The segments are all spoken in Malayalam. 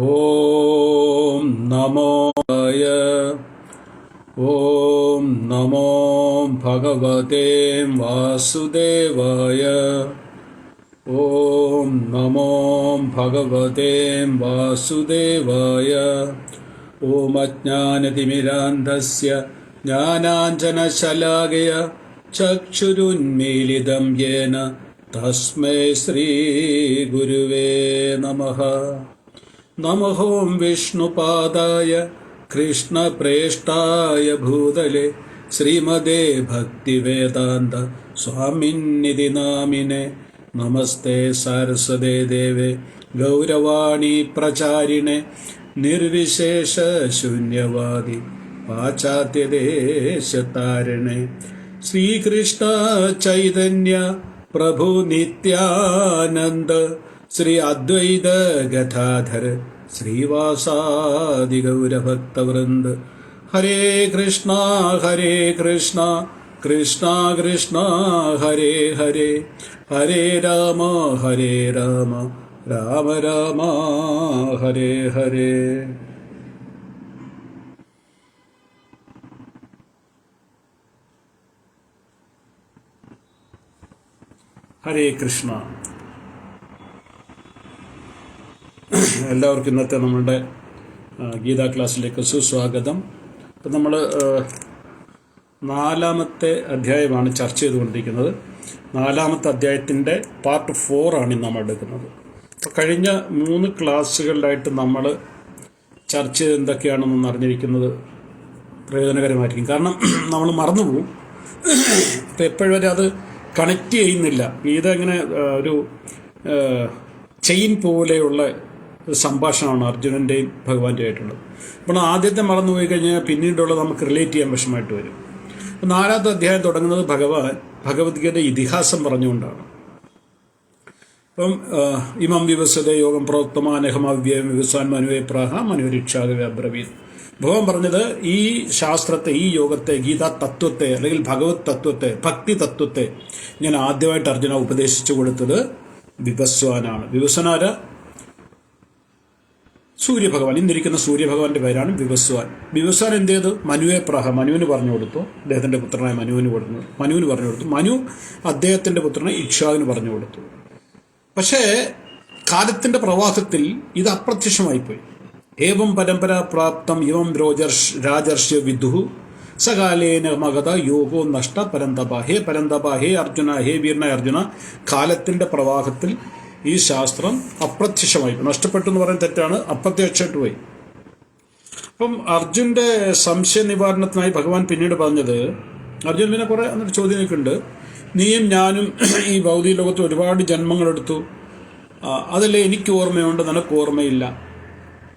ഓം നമോയ ഓം നമോ ഭഗവതേ വാസുദേവായ ഓം നമോ ഭഗവതേ വാസുദേവായ ഓം അജ്ഞാനതിമിരാന്ധസ്യ ജ്ഞാനാഞ്ജനശലാകയ ചക്ഷുരുന്മീലിതം യേന തസ്മൈ ശ്രീ ഗുരുവേ നമഃ. നമോം വിഷ്ണുപാദായ കൃഷ്ണപ്രേഷ്ഠായ ഭൂതലേ ശ്രീമദേ ഭക്തിവേദാന്ത സ്വാമിന്നിധി നാമിനെ. നമസ്തേ സരസ്വതേ ദേവേ ഗൗരവാണി പ്രചാരിണേ നിർവിശേഷ ശൂന്യവാദി പാശ്ചാത്യദേശതാരിണേ. ശ്രീകൃഷ്ണ ചൈതന്യ പ്രഭു നിത്യാനന്ദ ശ്രീ അദ്വൈത ഗദാധര ശ്രീവാസാദി ഗൗരഭക്തവൃന്ദ. ഹരേ കൃഷ്ണ കൃഷ്ണ കൃഷ്ണ ഹരേ ഹരേ, ഹരേ രാമ രാമ രാമ ഹരേ ഹരേ. ഹരേ കൃഷ്ണ. എല്ലാവർക്കും ഇന്നത്തെ നമ്മളുടെ ഗീതാ ക്ലാസ്സിലേക്ക് സുസ്വാഗതം. ഇപ്പം നമ്മൾ 4-ാമത്തെ അധ്യായമാണ് ചർച്ച ചെയ്തുകൊണ്ടിരിക്കുന്നത്. 4-ാമത്തെ അധ്യായത്തിൻ്റെ പാർട്ട് 4 ആണ് ഇന്ന് നമ്മൾ എടുക്കുന്നത്. അപ്പോൾ കഴിഞ്ഞ 3 ക്ലാസ്സുകളിലായിട്ട് നമ്മൾ ചർച്ച ചെയ്ത് എന്തൊക്കെയാണെന്ന് അറിഞ്ഞിരിക്കുന്നത് പ്രയോജനകരമായിരിക്കും. കാരണം നമ്മൾ മറന്നുപോകും. അപ്പോൾ എപ്പോഴും വരെ അത് കണക്റ്റ് ചെയ്യുന്നില്ല. ഗീത ഇങ്ങനെ ഒരു ചെയിൻ പോലെയുള്ള സംഭാഷണമാണ് അർജുനൻ്റെയും ഭഗവാന്റെയും ആയിട്ടുള്ളത്. അപ്പോൾ ആദ്യത്തെ മറന്നുപോയി കഴിഞ്ഞാൽ പിന്നീടുള്ളത് നമുക്ക് റിലേറ്റ് ചെയ്യാൻ വിഷമമായിട്ട് വരും. അപ്പോൾ 4-ാമത്തെ അധ്യായം തുടങ്ങുന്നത് ഭഗവത്ഗീത ഇതിഹാസം പറഞ്ഞുകൊണ്ടാണ്. അപ്പം ഇമം വിവസത യോഗം പ്രോക്തമാനഹമവ്യം വിവസാൻ മനുവേ പ്രാഹ മനുരിക്ഷാകവേ അബ്രവീത്. ഭഗവാൻ പറഞ്ഞത് ഈ ശാസ്ത്രത്തെ, ഈ യോഗത്തെ, ഗീതാ തത്വത്തെ അല്ലെങ്കിൽ ഭഗവത് തത്വത്തെ, ഭക്തി തത്വത്തെ ഞാൻ ആദ്യമായിട്ട് അർജുന ഉപദേശിച്ചു കൊടുത്തത് വിവസ്വാനാണ്. വിവസ്വനാര സൂര്യഭഗവാൻ, ഇന്നിരിക്കുന്ന സൂര്യഭഗവാന്റെ പേരാണ് വിവസ്വാൻ. വിവസ്വാൻ എന്ത് ചെയ്തു? മനുവേ പ്രാഹ, മനുവിന് പറഞ്ഞു കൊടുത്തു. അദ്ദേഹത്തിന്റെ പുത്രനായ മനുവിന് പറഞ്ഞു കൊടുത്തു. മനു അദ്ദേഹത്തിന്റെ പുത്രനായ ഇക്ഷാവിന് പറഞ്ഞു കൊടുത്തു. പക്ഷേ കാലത്തിന്റെ പ്രവാഹത്തിൽ ഇത് അപ്രത്യക്ഷമായിപ്പോയി. ഏവം പരമ്പരാ പ്രാപ്തം ഇവം രാജർഷ്യ വിദുഹു സകാലേന മഗത യോഗോ നഷ്ട പരന്തപ. ഹേ പരന്തപ, ഹേ അർജുന, ഹേ വീരനായ അർജുന, കാലത്തിന്റെ പ്രവാഹത്തിൽ ഈ ശാസ്ത്രം അപ്രത്യക്ഷമായി, നഷ്ടപ്പെട്ടു എന്ന് പറയാൻ തെറ്റാണ്, അപ്രത്യക്ഷമായിട്ട് പോയി. അപ്പം അർജുന്റെ സംശയ നിവാരണത്തിനായി ഭഗവാൻ പിന്നീട് പറഞ്ഞത്, അർജുൻ പിന്നെ കുറെ ചോദ്യമൊക്കെ ഉണ്ട്. നീയും ഞാനും ഈ ഭൗതിക ലോകത്ത് ഒരുപാട് ജന്മങ്ങളെടുത്തു, അതല്ലേ എനിക്ക് ഓർമ്മയുണ്ട്, നിനക്ക് ഓർമ്മയില്ല.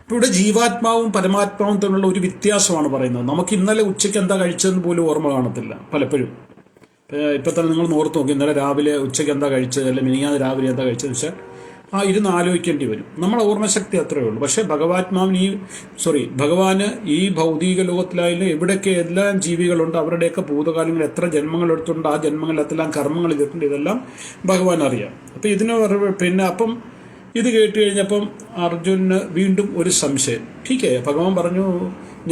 ഇവിടെ ജീവാത്മാവും പരമാത്മാവും തമ്മിലുള്ള ഒരു വ്യത്യാസമാണ് പറയുന്നത്. നമുക്ക് ഇന്നലെ ഉച്ചയ്ക്ക് എന്താ കഴിച്ചതെന്ന് പോലും ഓർമ്മ കാണത്തില്ല പലപ്പോഴും. ഇപ്പം തന്നെ നിങ്ങൾ ഓർത്ത് നോക്കി, ഇന്നലെ രാവിലെ ഉച്ചയ്ക്ക് എന്താ കഴിച്ചത്, അല്ലെങ്കിൽ മിനിഞ്ഞാന്ന് രാവിലെ എന്താ കഴിച്ചതെന്ന് വെച്ചാൽ ഇരുന്ന് ആലോചിക്കേണ്ടി വരും. നമ്മളെ ഓർമ്മശക്തി അത്രയേ ഉള്ളൂ. പക്ഷേ ഭഗവാന് ഈ ഭൗതിക ലോകത്തിലായാലും എവിടെയൊക്കെ എല്ലാം ജീവികളുണ്ട്, അവരുടെയൊക്കെ ഭൂതകാലങ്ങൾ എത്ര ജന്മങ്ങൾ എടുത്തിട്ടുണ്ട്, ആ ജന്മങ്ങളിലെല്ലാം കർമ്മങ്ങൾ ചെയ്തിട്ടുണ്ട്, ഇതെല്ലാം ഭഗവാൻ അറിയാം. അപ്പം അപ്പം ഇത് കേട്ട് കഴിഞ്ഞപ്പം അർജുന് വീണ്ടും ഒരു സംശയം. ടീക്കേ, ഭഗവാൻ പറഞ്ഞു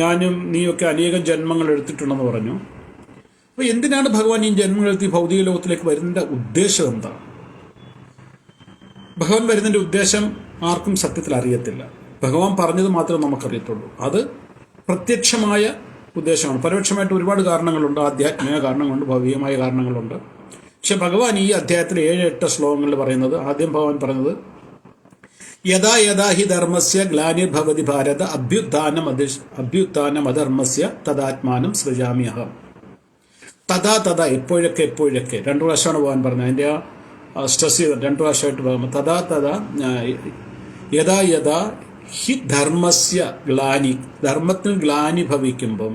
ഞാനും നീയൊക്കെ അനേകം ജന്മങ്ങൾ എടുത്തിട്ടുണ്ടെന്ന് പറഞ്ഞു. അപ്പോൾ എന്തിനാണ് ഭഗവാൻ ഈ ജന്മങ്ങൾ എടുത്ത് ഭൗതിക ലോകത്തിലേക്ക് വരുന്നതിൻ്റെ ഉദ്ദേശം എന്താ? ഭഗവാൻ വരുന്നതിൻ്റെ ഉദ്ദേശം ആർക്കും സത്യത്തിൽ അറിയത്തില്ല. ഭഗവാൻ പറഞ്ഞത് മാത്രമേ നമുക്കറിയത്തുള്ളൂ. അത് പ്രത്യക്ഷമായ ഉദ്ദേശമാണ്. പരോക്ഷമായിട്ട് ഒരുപാട് കാരണങ്ങളുണ്ട്. ആധ്യാത്മിക കാരണങ്ങളുണ്ട്, ഭൗതികമായ കാരണങ്ങളുണ്ട്. പക്ഷെ ഭഗവാൻ ഈ അധ്യായത്തിൽ 7-8 ശ്ലോകങ്ങളിൽ പറയുന്നത്, ആദ്യം ഭഗവാൻ പറഞ്ഞത് യഥാ യഥാ ഹി ധർമ്മസ്യ ഗ്ലാനിർഭവതി ഭാരത അഭ്യുത്ഥാനം അധർമ്മസ്യ തദാത്മാനം സൃജാമ്യഹം. തഥാ എപ്പോഴൊക്കെ 2 പ്രാവശ്യമാണ് ഭഗവാൻ പറഞ്ഞത്. അതിൻ്റെ സ്ട്രെസ് ചെയ്ത് 2 പ്രാവശ്യമായിട്ട് പോകുമ്പോൾ തഥാ യഥാ യഥാ ഹി ധർമ്മസ്യ ധർമ്മത്തിന് ഗ്ലാനി ഭവിക്കുമ്പം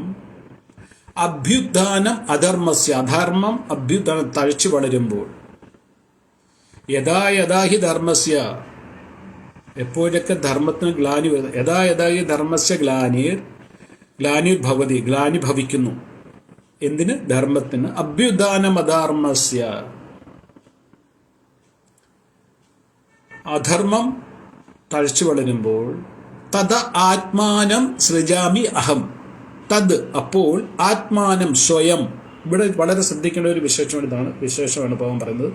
അഭ്യുത്ഥാനം അധർമ്മസ്യ, അധർമ്മം അഭ്യുത്ഥാനം തഴച്ചു വളരുമ്പോൾ, യഥാ യഥാ ഹി ധർമ്മസ്യ, എപ്പോഴൊക്കെ ധർമ്മത്തിന് ഗ്ലാനി വരുന്നത്, യഥാ ഹി ധർമ്മസ്യ ഗ്ലാനിർ ഭവതി, ഗ്ലാനി ഭവിക്കുന്നു. എന്തിന്? ധർമ്മത്തിന്. അഭ്യുത്ഥാനം അധർമ്മസ്യ, അധർമ്മം തഴച്ചു വളരുമ്പോൾ തദ ആത്മാനം സൃജാമി അഹം. തദ് അപ്പോൾ, ആത്മാനം സ്വയം. ഇവിടെ വളരെ ശ്രദ്ധിക്കേണ്ട ഒരു വിശേഷമാണ് ഭഗവാൻ പറയുന്നത്.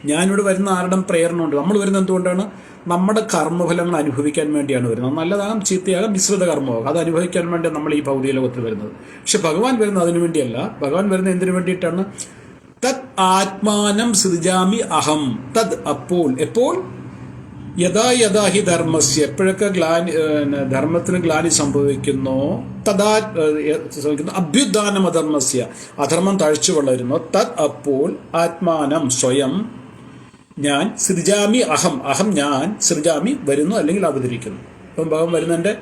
ഞാനിവിടെ വരുന്ന ആരുടെയും പ്രേരണ ഉണ്ട്. നമ്മൾ വരുന്നത് എന്തുകൊണ്ടാണ്? നമ്മുടെ കർമ്മഫലങ്ങൾ അനുഭവിക്കാൻ വേണ്ടിയാണ് വരുന്നത്. നല്ലതാകാം, ചീത്തയാകാം, മിശ്രിത കർമ്മമാകും. അത് അനുഭവിക്കാൻ വേണ്ടിയാണ് നമ്മൾ ഈ ഭൗതിക ലോകത്തിൽ വരുന്നത്. പക്ഷെ ഭഗവാൻ വരുന്നത് അതിനു വേണ്ടിയല്ല. ഭഗവാൻ വരുന്നത് എന്തിനു വേണ്ടിയിട്ടാണ്? തത് ആത്മാനം സൃജാമി അഹം. തത് അപ്പോൾ, എപ്പോൾ? യഥാ യഥാ ഹി ധർമ്മസ്യ, എപ്പോഴൊക്കെ ധർമ്മത്തിന് ഗ്ലാനി സംഭവിക്കുന്നോ, തഥാ അഭ്യുത്ഥാനം അധർമ്മസ്യ, അധർമ്മം തഴച്ചു വളരുന്നു. തത് അപ്പോൾ, ആത്മാനം സ്വയം, ഞാൻ, സൃജാമി അഹം, അഹം ഞാൻ, സൃജാമി വരുന്നു അല്ലെങ്കിൽ അവതരിക്കുന്നു. അപ്പം ഭഗവാൻ വരുന്നതിൻ്റെ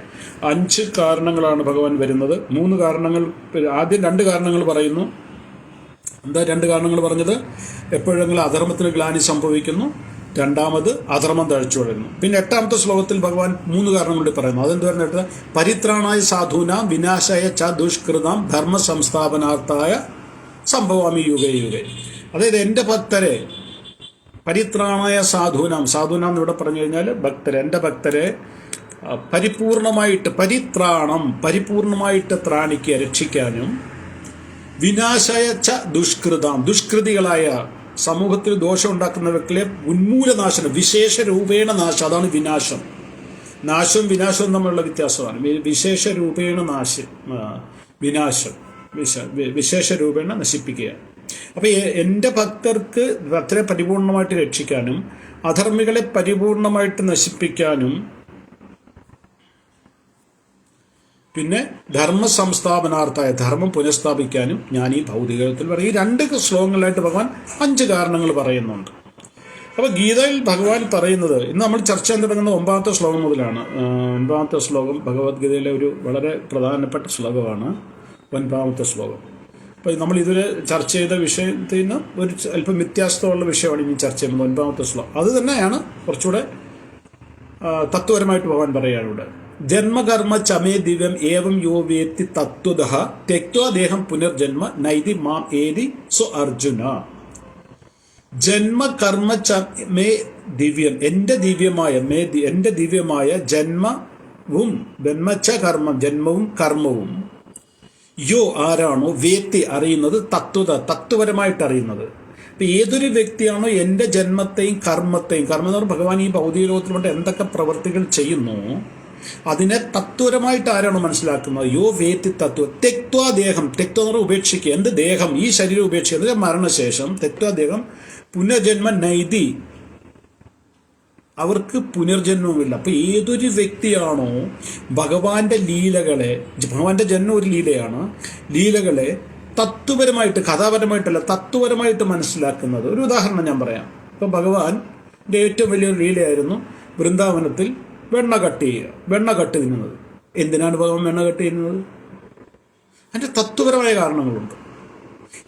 5 കാരണങ്ങളാണ് ഭഗവാൻ വരുന്നത്. 3 കാരണങ്ങൾ, ആദ്യം 2 കാരണങ്ങൾ പറയുന്നു. എന്താ 2 കാരണങ്ങൾ പറഞ്ഞത്? എപ്പോഴെങ്കിലും അധർമ്മത്തിന് ഗ്ലാനി സംഭവിക്കുന്നു, രണ്ടാമത് അധർമ്മം തഴച്ചു വളരുന്നു. പിന്നെ 8ാമത്തെ ശ്ലോകത്തിൽ ഭഗവാൻ 3 കാരണങ്ങൾ കൂടി പറയുന്നു. അതെന്ത് പറഞ്ഞിട്ട്? പരിത്രാണായ സാധൂനാം വിനാശായ ച ദുഷ്കൃതാം ധർമ്മ സംസ്ഥാപനാർത്ഥായ സംഭവാമി യുഗേ യുഗേ. അതായത് എൻ്റെ ഭക്തരെ, പരിത്രാണായ സാധൂനാം, സാധൂനാം എന്നിവിടെ പറഞ്ഞു കഴിഞ്ഞാൽ ഭക്തരെ, എൻ്റെ ഭക്തരെ പരിപൂർണമായിട്ട്, പരിത്രാണം പരിപൂർണമായിട്ട് ത്രാണിക്കുക, രക്ഷിക്കാനും, വിനാശായ ച ദുഷ്കൃതാം, ദുഷ്കൃതികളായ സമൂഹത്തിൽ ദോഷം ഉണ്ടാക്കുന്ന വ്യക്തികളെ ഉന്മൂലനാശനം, വിശേഷ രൂപേണ നാശം. അതാണ് വിനാശം. നാശവും വിനാശവും തമ്മിലുള്ള വ്യത്യാസമാണ്. വിശേഷ രൂപേണ വിനാശം, വിശേഷ രൂപേണ നശിപ്പിക്കുക. അപ്പൊ എൻ്റെ ഭക്തരെ പരിപൂർണമായിട്ട് രക്ഷിക്കാനും അധർമ്മികളെ പരിപൂർണമായിട്ട് നശിപ്പിക്കാനും പിന്നെ ധർമ്മ സംസ്ഥാപനാർത്ഥായ, ധർമ്മം പുനഃസ്ഥാപിക്കാനും ഞാൻ ഈ ഭൗതികത്തിൽ പറയും. ഈ 2 ശ്ലോകങ്ങളിലായിട്ട് ഭഗവാൻ 5 കാരണങ്ങൾ പറയുന്നുണ്ട്. അപ്പോൾ ഗീതയിൽ ഭഗവാൻ പറയുന്നത്, ഇന്ന് നമ്മൾ ചർച്ച ചെയ്യാൻ തുടങ്ങുന്ന 9ാമത്തെ ശ്ലോകം മുതലാണ്. 9ാമത്തെ ശ്ലോകം ഭഗവത്ഗീതയിലെ ഒരു വളരെ പ്രധാനപ്പെട്ട ശ്ലോകമാണ് 9ാമത്തെ ശ്ലോകം. അപ്പോൾ നമ്മൾ ഇതുവരെ ചർച്ച ചെയ്ത വിഷയത്തിൽ നിന്ന് ഒരു അല്പം വ്യത്യാസമുള്ള വിഷയമാണ് ഇനി ചർച്ച ചെയ്യുന്നത് 9ാമത്തെ ശ്ലോകം. അത് തന്നെയാണ് കുറച്ചുകൂടെ തത്വപരമായിട്ട് ഭഗവാൻ പറയുകയാണ് ഇവിടെ. ജന്മകർമ്മ ചമേ ദിവ്യം ഏവം യോ വേത്തി തത്വതഃ തെക്വാ ദേഹം പുനർജന്മ നൈതി മാം ഏതി സോ അർജുന. ജന്മകർമ്മ ചമേ ദിവ്യം, എൻ്റെ ദിവ്യമായ ജന്മവും ജന്മച്ച കർമ്മം, ജന്മവും കർമ്മവും, യോ ആരാണോ, വേത്തി അറിയുന്നത്, തത്വപരമായിട്ട് അറിയുന്നത്. അപ്പൊ ഏതൊരു വ്യക്തിയാണോ എൻ്റെ ജന്മത്തെയും കർമ്മം എന്ന് പറഞ്ഞാൽ ഭഗവാൻ ഈ ഭൗതിക ലോകത്തിൽ കൊണ്ട് എന്തൊക്കെ പ്രവർത്തികൾ ചെയ്യുന്നു അതിനെ തത്വപരമായിട്ട് ആരാണോ മനസ്സിലാക്കുന്നത്, യോ വേത്തി തത്വ തെക്വാ ദേഹം, തെക്വ എന്ന് പറഞ്ഞാൽ ഉപേക്ഷിക്കുക. എന്ത് ദേഹം? ഈ ശരീരം ഉപേക്ഷിക്കുക. മരണശേഷം തെക്വാ ദേഹം പുനർജന്മ നൈതി, അവർക്ക് പുനർജന്മമില്ല. അപ്പൊ ഏതൊരു വ്യക്തിയാണോ ഭഗവാന്റെ ലീലകളെ, ഭഗവാന്റെ ജന്മം ഒരു ലീലയാണ്, ലീലകളെ തത്വപരമായിട്ട്, കഥാപരമായിട്ടല്ല തത്വപരമായിട്ട് മനസ്സിലാക്കുന്നത്. ഒരു ഉദാഹരണം ഞാൻ പറയാം. ഇപ്പൊ ഭഗവാന്റെ ഏറ്റവും വലിയൊരു ലീലയായിരുന്നു വൃന്ദാവനത്തിൽ വെണ്ണ കട്ട് തിന്നുന്നത്. എന്തിനാണ് ഭഗവാൻ വെണ്ണ കട്ട് തിന്നുന്നത്? അതിന്റെ തത്വപരമായ കാരണങ്ങളുണ്ട്.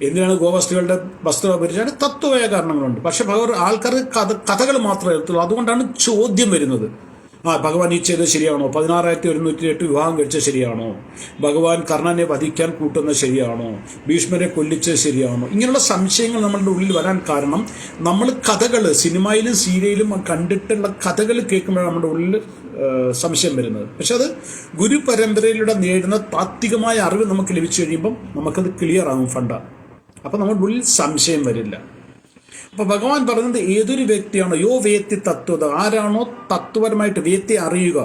എന്തിനാണ് ഗോവസ്തുക്കളുടെ വസ്ത്രം അപരിച്ചാണ്? തത്വമായ കാരണങ്ങളുണ്ട്. പക്ഷെ ആൾക്കാർക്ക് കഥകൾ മാത്രമേ എത്തുള്ളൂ. അതുകൊണ്ടാണ് ചോദ്യം വരുന്നത്. ഭഗവാൻ ഈ ചെയ്തത് ശരിയാണോ? 16,108 വിവാഹം കഴിച്ചത് ശരിയാണോ? ഭഗവാൻ കർണനെ വധിക്കാൻ കൂട്ടുന്നത് ശരിയാണോ? ഭീഷ്മരെ കൊല്ലിച്ചത് ശരിയാണോ? ഇങ്ങനെയുള്ള സംശയങ്ങൾ നമ്മളുടെ ഉള്ളിൽ വരാൻ കാരണം നമ്മൾ കഥകൾ, സിനിമയിലും സീരിയലും കണ്ടിട്ടുള്ള കഥകൾ കേൾക്കുമ്പോഴാണ് നമ്മുടെ ഉള്ളിൽ സംശയം വരുന്നത്. പക്ഷെ അത് ഗുരു പരമ്പരയിലൂടെ നേടുന്ന താത്വികമായ അറിവ് നമുക്ക് ലഭിച്ചു കഴിയുമ്പം നമുക്കത് ക്ലിയർ ആകും ഫണ്ട. അപ്പം നമ്മുടെ ഉള്ളിൽ സംശയം വരില്ല. അപ്പൊ ഭഗവാൻ പറയുന്നത് ഏതൊരു വ്യക്തിയാണോ, യോ വേത്തി തത്വത, ആരാണോ തത്വപരമായിട്ട് വേത്തി അറിയുക,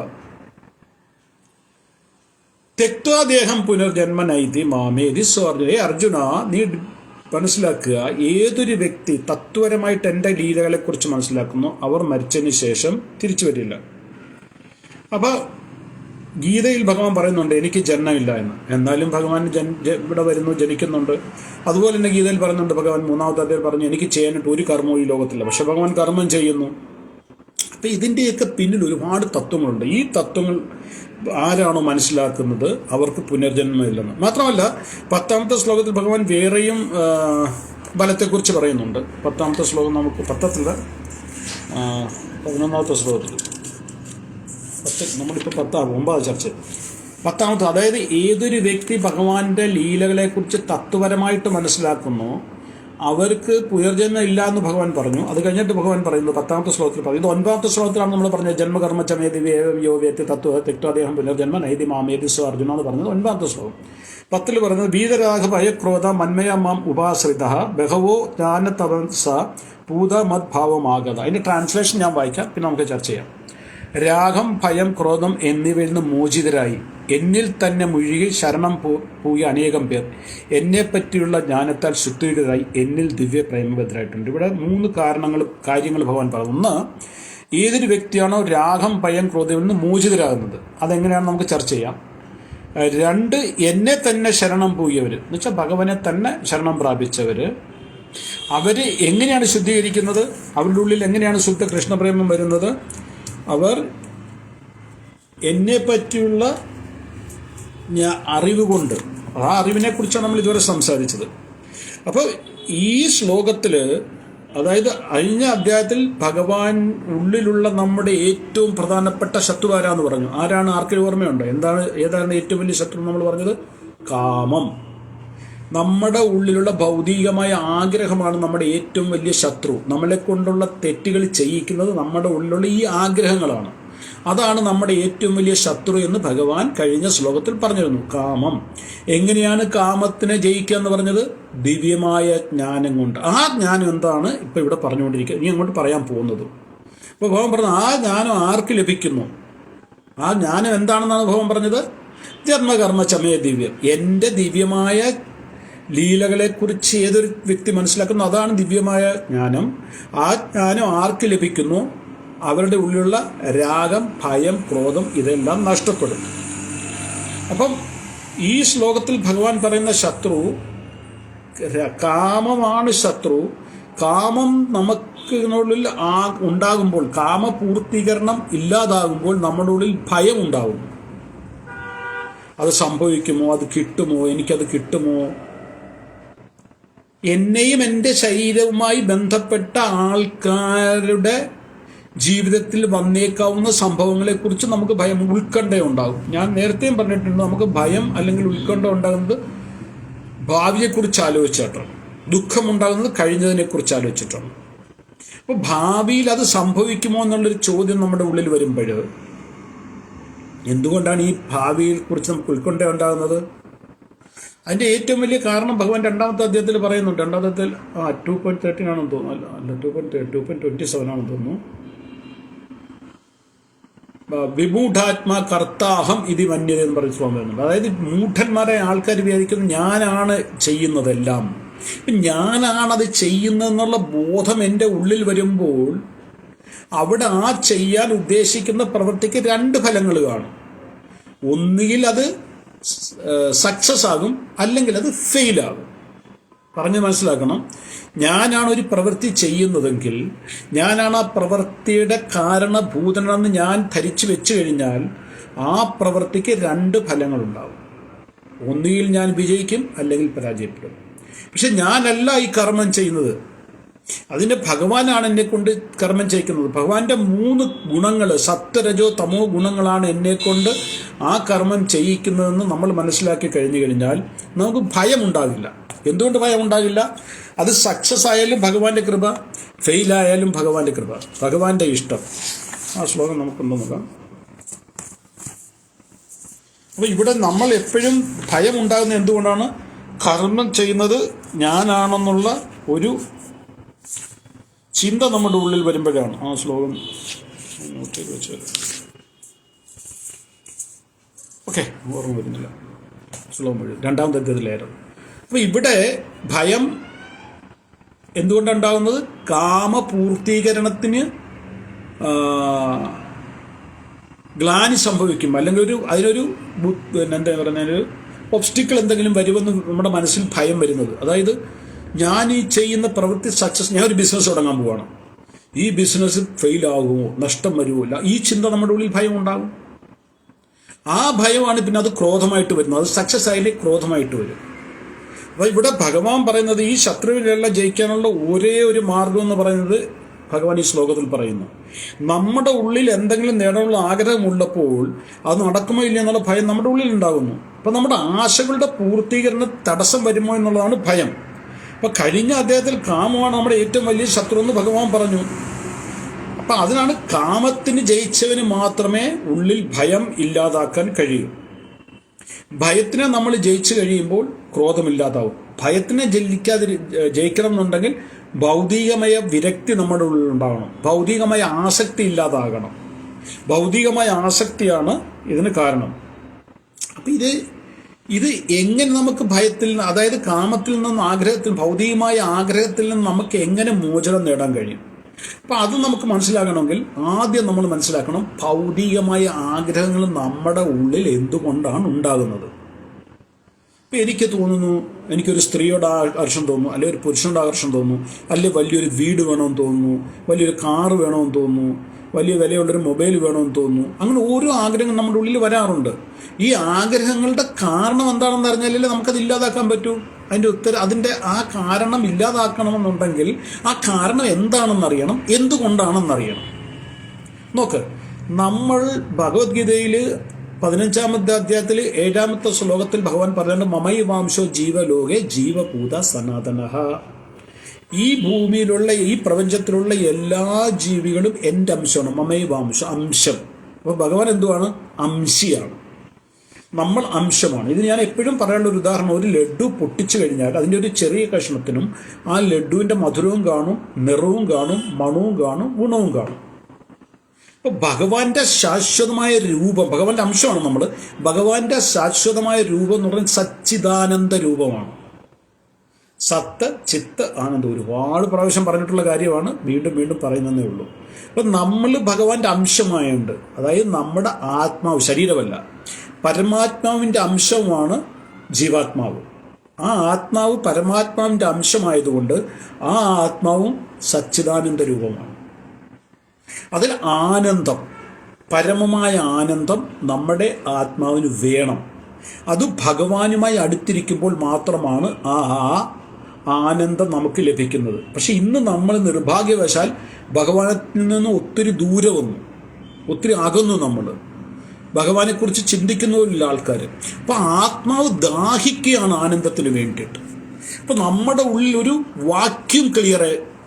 തെക്വാദേഹം പുനർജന്മ നൈതി മാമേതി സ്വർജേ. അർജുന, നീ മനസ്സിലാക്കുക, ഏതൊരു വ്യക്തി തത്വപരമായിട്ട് എൻ്റെ ലീലകളെ കുറിച്ച് മനസ്സിലാക്കുന്നു അവർ മരിച്ചതിന് ശേഷം തിരിച്ചു വരില്ല. അപ്പൊ ഗീതയിൽ ഭഗവാൻ പറയുന്നുണ്ട് എനിക്ക് ജന്മമില്ല എന്ന്. എന്നാലും ഭഗവാൻ ഇവിടെ വരുന്നു, ജനിക്കുന്നുണ്ട്. അതുപോലെ തന്നെ ഗീതയിൽ പറയുന്നുണ്ട്, ഭഗവാൻ 3ാമത്തെ അധ്യായം പറഞ്ഞു എനിക്ക് ചെയ്യാനായിട്ട് ഒരു കർമ്മവും ഈ ലോകത്തില്ല. പക്ഷെ ഭഗവാൻ കർമ്മം ചെയ്യുന്നു. അപ്പൊ ഇതിൻ്റെയൊക്കെ പിന്നിൽ ഒരുപാട് തത്വങ്ങളുണ്ട്. ഈ തത്വങ്ങൾ ആരാണോ മനസ്സിലാക്കുന്നത് അവർക്ക് പുനർജന്മമില്ലെന്ന്. മാത്രമല്ല 10ാമത്തെ ശ്ലോകത്തിൽ ഭഗവാൻ വേറെയും ബലത്തെക്കുറിച്ച് പറയുന്നുണ്ട്. 10ാമത്തെ ശ്ലോകം നമുക്ക് 11ാമത്തെ ശ്ലോകത്തിൽ നമ്മളിപ്പോൾ 9 ചർച്ച. 10ാമത്തെ, അതായത് ഏതൊരു വ്യക്തി ഭഗവാന്റെ ലീലകളെക്കുറിച്ച് തത്വപരമായിട്ട് മനസ്സിലാക്കുന്നു അവർക്ക് പുനർജന്മം ഇല്ല എന്ന് ഭഗവാൻ പറഞ്ഞു. അത് കഴിഞ്ഞിട്ട് ഭഗവാൻ പറയുന്നത് 10ാമത്തെ ശ്ലോകത്തിൽ പറയുന്നത്. 9ാമത്തെ ശ്ലോകത്തിലാണ് നമ്മൾ പറഞ്ഞത് ജന്മകർമ്മ ചമേതി യോ വ്യക്തി തത്വ തെക്വാദേഹം പുനർജന്മ നൈതി മാമേതി സ്വ അർജുന എന്ന് പറഞ്ഞത് 9ാമത്തെ ശ്ലോകം. 10ൽ പറയുന്നത് വീതരാഘ ഭയക്രോധ മന്മയ മാം ഉപാശ്രിത ബഹവോ ജ്ഞാനതപസ പൂത മത് ഭാവമാകത. അതിന്റെ ട്രാൻസ്ലേഷൻ ഞാൻ വായിക്കാം, പിന്നെ നമുക്ക് ചർച്ച ചെയ്യാം. രാഗം, ഭയം, ക്രോധം എന്നിവയിൽ നിന്ന് മോചിതരായി എന്നിൽ തന്നെ മുഴുകി ശരണം പോയി അനേകം പേർ എന്നെപ്പറ്റിയുള്ള ജ്ഞാനത്താൽ ശുദ്ധീകരായി എന്നിൽ ദിവ്യ പ്രേമബദ്ധരായിട്ടുണ്ട്. ഇവിടെ 3 കാര്യങ്ങൾ ഭഗവാൻ പറഞ്ഞു. ഒന്ന്, ഏതൊരു വ്യക്തിയാണോ രാഗം, ഭയം, ക്രോധത്തിൽ നിന്ന് മോചിതരാകുന്നത്, അതെങ്ങനെയാണെന്ന് നമുക്ക് ചർച്ച ചെയ്യാം. 2, എന്നെ തന്നെ ശരണം പോയവർ എന്ന് വെച്ചാൽ ഭഗവാനെ തന്നെ ശരണം പ്രാപിച്ചവർ, അവർ എങ്ങനെയാണ് ശുദ്ധീകരിക്കുന്നത്, അവരുടെ ഉള്ളിൽ എങ്ങനെയാണ് ശുദ്ധ കൃഷ്ണപ്രേമം വരുന്നത്, അവർ എന്നെ പറ്റിയുള്ള അറിവ് കൊണ്ട്, ആ അറിവിനെ കുറിച്ചാണ് നമ്മൾ ഇതുവരെ സംസാരിച്ചത്. അപ്പോൾ ഈ ശ്ലോകത്തിൽ, അതായത് കഴിഞ്ഞ അധ്യായത്തിൽ ഭഗവാൻ ഉള്ളിലുള്ള നമ്മുടെ ഏറ്റവും പ്രധാനപ്പെട്ട ശത്രു ആരാന്ന് പറഞ്ഞു. ആരാണ്? ആർക്കൊരു ഓർമ്മയുണ്ടോ? ഏതാണ് ഏറ്റവും വലിയ ശത്രു നമ്മൾ പറഞ്ഞത്? കാമം. നമ്മുടെ ഉള്ളിലുള്ള ഭൗതികമായ ആഗ്രഹമാണ് നമ്മുടെ ഏറ്റവും വലിയ ശത്രു. നമ്മളെ കൊണ്ടുള്ള തെറ്റുകൾ ചെയ്യിക്കുന്നത് നമ്മുടെ ഉള്ളിലുള്ള ഈ ആഗ്രഹങ്ങളാണ്. അതാണ് നമ്മുടെ ഏറ്റവും വലിയ ശത്രു എന്ന് ഭഗവാൻ കഴിഞ്ഞ ശ്ലോകത്തിൽ പറഞ്ഞിരുന്നു. കാമം. എങ്ങനെയാണ് കാമത്തിനെ ജയിക്കുക എന്ന് പറഞ്ഞത്? ദിവ്യമായ ജ്ഞാനം കൊണ്ട്. ആ ജ്ഞാനം എന്താണ് ഇപ്പൊ ഇവിടെ പറഞ്ഞുകൊണ്ടിരിക്കുക, ഇനി അങ്ങോട്ട് പറയാൻ പോകുന്നത്. ഇപ്പൊ ഭഗവാൻ പറഞ്ഞു ആ ജ്ഞാനം ആർക്ക് ലഭിക്കുന്നു? ആ ജ്ഞാനം എന്താണെന്നാണ് ഭഗവാൻ പറഞ്ഞത്? ജന്മകർമ്മ ചമയ ദിവ്യം. എന്റെ ദിവ്യമായ ലീലകളെക്കുറിച്ച് ഏതൊരു വ്യക്തി മനസ്സിലാക്കുന്നു, അതാണ് ദിവ്യമായ ജ്ഞാനം. ആ ജ്ഞാനം ആർക്ക് ലഭിക്കുന്നു? അവരുടെ ഉള്ളിലുള്ള രാഗം, ഭയം, ക്രോധം ഇതെല്ലാം നഷ്ടപ്പെടും. അപ്പം ഈ ശ്ലോകത്തിൽ ഭഗവാൻ പറയുന്ന ശത്രു കാമമാണ്. ശത്രു കാമം നമുക്കുള്ളിൽ ഉണ്ടാകുമ്പോൾ, കാമപൂർത്തീകരണം ഇല്ലാതാകുമ്പോൾ നമ്മുടെ ഉള്ളിൽ ഭയം ഉണ്ടാകും. അത് സംഭവിക്കുമോ, അത് കിട്ടുമോ, എനിക്കത് കിട്ടുമോ, എന്നെയും എൻ്റെ ശരീരവുമായി ബന്ധപ്പെട്ട ആൾക്കാരുടെ ജീവിതത്തിൽ വന്നേക്കാവുന്ന സംഭവങ്ങളെക്കുറിച്ച് നമുക്ക് ഭയം, ഉത്കണ്ഠയുണ്ടാകും. ഞാൻ നേരത്തെയും പറഞ്ഞിട്ടുണ്ട്, നമുക്ക് ഭയം അല്ലെങ്കിൽ ഉത്കണ്ഠ ഉണ്ടാകുന്നത് ഭാവിയെക്കുറിച്ച് ആലോചിച്ചിട്ടാണ്. ദുഃഖമുണ്ടാകുന്നത് കഴിഞ്ഞതിനെക്കുറിച്ച് ആലോചിച്ചിട്ടാണ്. അപ്പോൾ ഭാവിയിൽ അത് സംഭവിക്കുമോ എന്നുള്ളൊരു ചോദ്യം നമ്മുടെ ഉള്ളിൽ വരുമ്പോൾ എന്തുകൊണ്ടാണ് ഈ ഭാവിയെ കുറിച്ച് നമുക്ക് ഉത്കണ്ഠ ഉണ്ടാകുന്നത്? അതിന്റെ ഏറ്റവും വലിയ കാരണം ഭഗവാൻ 2ാമത്തെ അധ്യായത്തിൽ പറയുന്നുണ്ട്. 2ാം അധ്യായത്തിൽ 2.13 ആണെന്ന് തോന്നുന്നു, അല്ല 2.27 ആണെന്ന് തോന്നുന്നു. വിമൂഢാത്മാ കർത്താഹം ഇതി മന്യത എന്ന് പറയുന്ന ശ്ലോകം വരുന്നുണ്ട്. അതായത് മൂഢന്മാരെ ആൾക്കാർ വിചാരിക്കുന്നു ഞാനാണ് ചെയ്യുന്നതെല്ലാം, ഞാനാണത് ചെയ്യുന്നതെന്നുള്ള ബോധം എൻ്റെ ഉള്ളിൽ വരുമ്പോൾ അവിടെ ആ ചെയ്യാൻ ഉദ്ദേശിക്കുന്ന പ്രവൃത്തിക്ക് 2 ഫലങ്ങൾ കാണും. ഒന്നുകിൽ അത് സക്സസ് ആകും, അല്ലെങ്കിൽ അത് ഫെയിലാകും. പറഞ്ഞ് മനസ്സിലാക്കണം. ഞാനാണ് ഒരു പ്രവൃത്തി ചെയ്യുന്നതെങ്കിൽ, ഞാനാണ് ആ പ്രവൃത്തിയുടെ കാരണഭൂതനെന്ന് ഞാൻ ധരിച്ചു വെച്ചു കഴിഞ്ഞാൽ ആ പ്രവൃത്തിക്ക് 2 ഫലങ്ങളുണ്ടാവും. ഒന്നുകിൽ ഞാൻ വിജയിക്കും, അല്ലെങ്കിൽ പരാജയപ്പെടും. പക്ഷെ ഞാനല്ല ഈ കർമ്മം ചെയ്യുന്നത്, അതിന്റെ ഭഗവാനാണ് എന്നെ കൊണ്ട് കർമ്മം ചെയ്യിക്കുന്നത്. ഭഗവാന്റെ 3 ഗുണങ്ങൾ, സത്വരജോ തമോ ഗുണങ്ങളാണ് എന്നെ കൊണ്ട് ആ കർമ്മം ചെയ്യിക്കുന്നതെന്ന് നമ്മൾ മനസ്സിലാക്കി കഴിഞ്ഞു കഴിഞ്ഞാൽ നമുക്ക് ഭയം ഉണ്ടാകില്ല. എന്തുകൊണ്ട് ഭയം ഉണ്ടാകില്ല? അത് സക്സസ് ആയാലും ഭഗവാന്റെ കൃപ, ഫെയിലായാലും ഭഗവാന്റെ കൃപ, ഭഗവാന്റെ ഇഷ്ടം. ആ ശ്ലോകം നമുക്കുണ്ടോ നോക്കാം. അപ്പൊ ഇവിടെ നമ്മൾ എപ്പോഴും ഭയം ഉണ്ടാകുന്നത് എന്തുകൊണ്ടാണ്? കർമ്മം ചെയ്യുന്നത് ഞാനാണെന്നുള്ള ഒരു ചിന്ത നമ്മുടെ ഉള്ളിൽ വരുമ്പോഴാണ്. ആ ശ്ലോകം വെച്ചാൽ ഓക്കെ, ഓർമ്മ വരുന്നില്ല. ശ്ലോകം വഴി 2ാമത്തെ അധ്യായത്തിലായിരുന്നു. അപ്പൊ ഇവിടെ ഭയം എന്തുകൊണ്ടുണ്ടാകുന്നത്? കാമപൂർത്തീകരണത്തിന് ഗ്ലാനി സംഭവിക്കും, അല്ലെങ്കിൽ അതിനൊരു എന്താ പറയുന്ന ഒബ്സ്റ്റിക്കിൾ എന്തെങ്കിലും വരുമെന്ന് നമ്മുടെ മനസ്സിൽ ഭയം വരുന്നത്. അതായത് ഞാൻ ഈ ചെയ്യുന്ന പ്രവൃത്തി സക്സസ്, ഞാൻ ഒരു ബിസിനസ് തുടങ്ങാൻ പോവാണ്, ഈ ബിസിനസ് ഫെയിൽ ആകുമോ, നഷ്ടം വരുമോ, ഈ ചിന്ത നമ്മുടെ ഉള്ളിൽ ഭയം ഉണ്ടാകും. ആ ഭയമാണ് പിന്നെ അത് ക്രോധമായിട്ട് വരുന്നത്. അത് സക്സസ് ആയാലേ ക്രോധമായിട്ട് വരും. അപ്പോൾ ഇവിടെ ഭഗവാൻ പറയുന്നത് ഈ ശത്രുവിനെല്ലാം ജയിക്കാനുള്ള ഒരേ ഒരു മാർഗം എന്ന് പറയുന്നത് ഭഗവാൻ ഈ ശ്ലോകത്തിൽ പറയുന്നു. നമ്മുടെ ഉള്ളിൽ എന്തെങ്കിലും നേടാനുള്ള ആഗ്രഹമുള്ളപ്പോൾ അത് നടക്കുമോ ഇല്ല എന്നുള്ള ഭയം നമ്മുടെ ഉള്ളിൽ ഉണ്ടാകുന്നു. അപ്പം നമ്മുടെ ആശകളുടെ പൂർത്തീകരണം തടസ്സം വരുമോ എന്നുള്ളതാണ് ഭയം. അപ്പം അപ്പൊ കഴിഞ്ഞ അദ്ദേഹത്തിൽ കാമമാണ് നമ്മുടെ ഏറ്റവും വലിയ ശത്രു എന്ന് ഭഗവാൻ പറഞ്ഞു. അപ്പൊ അതിനാണ് കാമത്തിന് ജയിച്ചവന് മാത്രമേ ഉള്ളിൽ ഭയം ഇല്ലാതാക്കാൻ കഴിയൂ. ഭയത്തിനെ നമ്മൾ ജയിച്ചു കഴിയുമ്പോൾ ക്രോധമില്ലാതാവും. ഭയത്തിനെ ജയിക്കണം എന്നുണ്ടെങ്കിൽ ഭൗതികമായ വിരക്തി നമ്മുടെ ഉള്ളിൽ ഉണ്ടാകണം. ഭൗതികമായ ആസക്തി ഇല്ലാതാകണം. ഭൗതികമായ ആസക്തിയാണ് ഇതിന് കാരണം. അപ്പൊ ഇത് എങ്ങനെ നമുക്ക് ഭയത്തിൽ നിന്ന്, അതായത് കാമത്തിൽ നിന്നും ആഗ്രഹത്തിൽ, ഭൗതികമായ ആഗ്രഹത്തിൽ നിന്ന് നമുക്ക് എങ്ങനെ മോചനം നേടാൻ കഴിയും? അപ്പൊ അത് നമുക്ക് മനസ്സിലാക്കണമെങ്കിൽ ആദ്യം നമ്മൾ മനസ്സിലാക്കണം ഭൗതികമായ ആഗ്രഹങ്ങൾ നമ്മുടെ ഉള്ളിൽ എന്തുകൊണ്ടാണ് ഉണ്ടാകുന്നത്. ഇപ്പൊ എനിക്ക് തോന്നുന്നു, എനിക്കൊരു സ്ത്രീയോട് ആകർഷണം തോന്നുന്നു, അല്ലെങ്കിൽ ഒരു പുരുഷനോട് ആകർഷണം തോന്നുന്നു, അല്ലെങ്കിൽ വലിയൊരു വീട് വേണമെന്ന് തോന്നുന്നു, വലിയൊരു കാറ് വേണമെന്ന് തോന്നുന്നു, വലിയ വിലയുള്ളൊരു മൊബൈൽ വേണമെന്ന് തോന്നുന്നു. അങ്ങനെ ഓരോ ആഗ്രഹങ്ങൾ നമ്മുടെ ഉള്ളിൽ വരാറുണ്ട്. ഈ ആഗ്രഹങ്ങളുടെ കാരണം എന്താണെന്ന് അറിഞ്ഞാലേ നമുക്കത് ഇല്ലാതാക്കാൻ പറ്റൂ. അതിൻ്റെ ആ കാരണം ഇല്ലാതാക്കണമെന്നുണ്ടെങ്കിൽ ആ കാരണം എന്താണെന്നറിയണം, എന്തുകൊണ്ടാണെന്നറിയണം. നോക്ക്, നമ്മൾ ഭഗവത്ഗീതയിൽ 15-ാമത്തെ അധ്യായത്തിൽ 7-ാമത്തെ ശ്ലോകത്തിൽ ഭഗവാൻ പറയുന്നുണ്ട്, മമൈവാംശോ ജീവലോകെ ജീവഭൂത സനാതനഃ. ഈ ഭൂമിയിലുള്ള, ഈ പ്രപഞ്ചത്തിലുള്ള എല്ലാ ജീവികളും എൻ്റെ അംശമാണ്. മമൈവാംശം, അംശം. അപ്പോൾ ഭഗവാൻ എന്തുവാണ്? അംശിയാണ്. നമ്മൾ അംശമാണ്. ഇത് ഞാൻ എപ്പോഴും പറയാനുള്ള ഒരു ഉദാഹരണം, ഒരു ലഡ്ഡു പൊട്ടിച്ചു കഴിഞ്ഞാൽ അതിൻ്റെ ഒരു ചെറിയ കഷ്ണത്തിനും ആ ലഡ്ഡുവിൻ്റെ മധുരവും കാണും, നിറവും കാണും, മണവും കാണും, ഗുണവും കാണും. അപ്പോൾ ഭഗവാന്റെ ശാശ്വതമായ രൂപം, ഭഗവാന്റെ അംശമാണ് നമ്മൾ. ഭഗവാന്റെ ശാശ്വതമായ രൂപം എന്ന് പറയുന്നത് സച്ചിദാനന്ദ രൂപമാണ്. സത്ത്, ചിത്ത്, ആനന്ദം. ഒരുപാട് പ്രാവശ്യം പറഞ്ഞിട്ടുള്ള കാര്യമാണ്, വീണ്ടും വീണ്ടും പറയുന്നതേ ഉള്ളൂ. അപ്പം നമ്മൾ ഭഗവാന്റെ അംശമായുണ്ട്. അതായത് നമ്മുടെ ആത്മാവ്, ശരീരമല്ല, പരമാത്മാവിൻ്റെ അംശമാണ് ജീവാത്മാവ്. ആ ആത്മാവ് പരമാത്മാവിൻ്റെ അംശമായതുകൊണ്ട് ആ ആത്മാവും സച്ചിദാനന്ദ രൂപമാണ്. അതിൽ ആനന്ദം, പരമമായ ആനന്ദം നമ്മുടെ ആത്മാവിന് വേണം. അത് ഭഗവാനുമായി അടുത്തിരിക്കുമ്പോൾ മാത്രമാണ് ആ ആനന്ദം നമുക്ക് ലഭിക്കുന്നത്. പക്ഷെ ഇന്ന് നമ്മൾ നിർഭാഗ്യവശാൽ ഭഗവാനിൽ നിന്ന് ഒത്തിരി ദൂരെ വന്നു, ഒത്തിരി അകന്നു. നമ്മൾ ഭഗവാനെക്കുറിച്ച് ചിന്തിക്കുന്നില്ല ആൾക്കാർ. അപ്പം ആത്മാവ് ദാഹിക്കുകയാണ് ആനന്ദത്തിന് വേണ്ടിയിട്ട്. അപ്പം നമ്മുടെ ഉള്ളിൽ ഒരു വാക്യൂം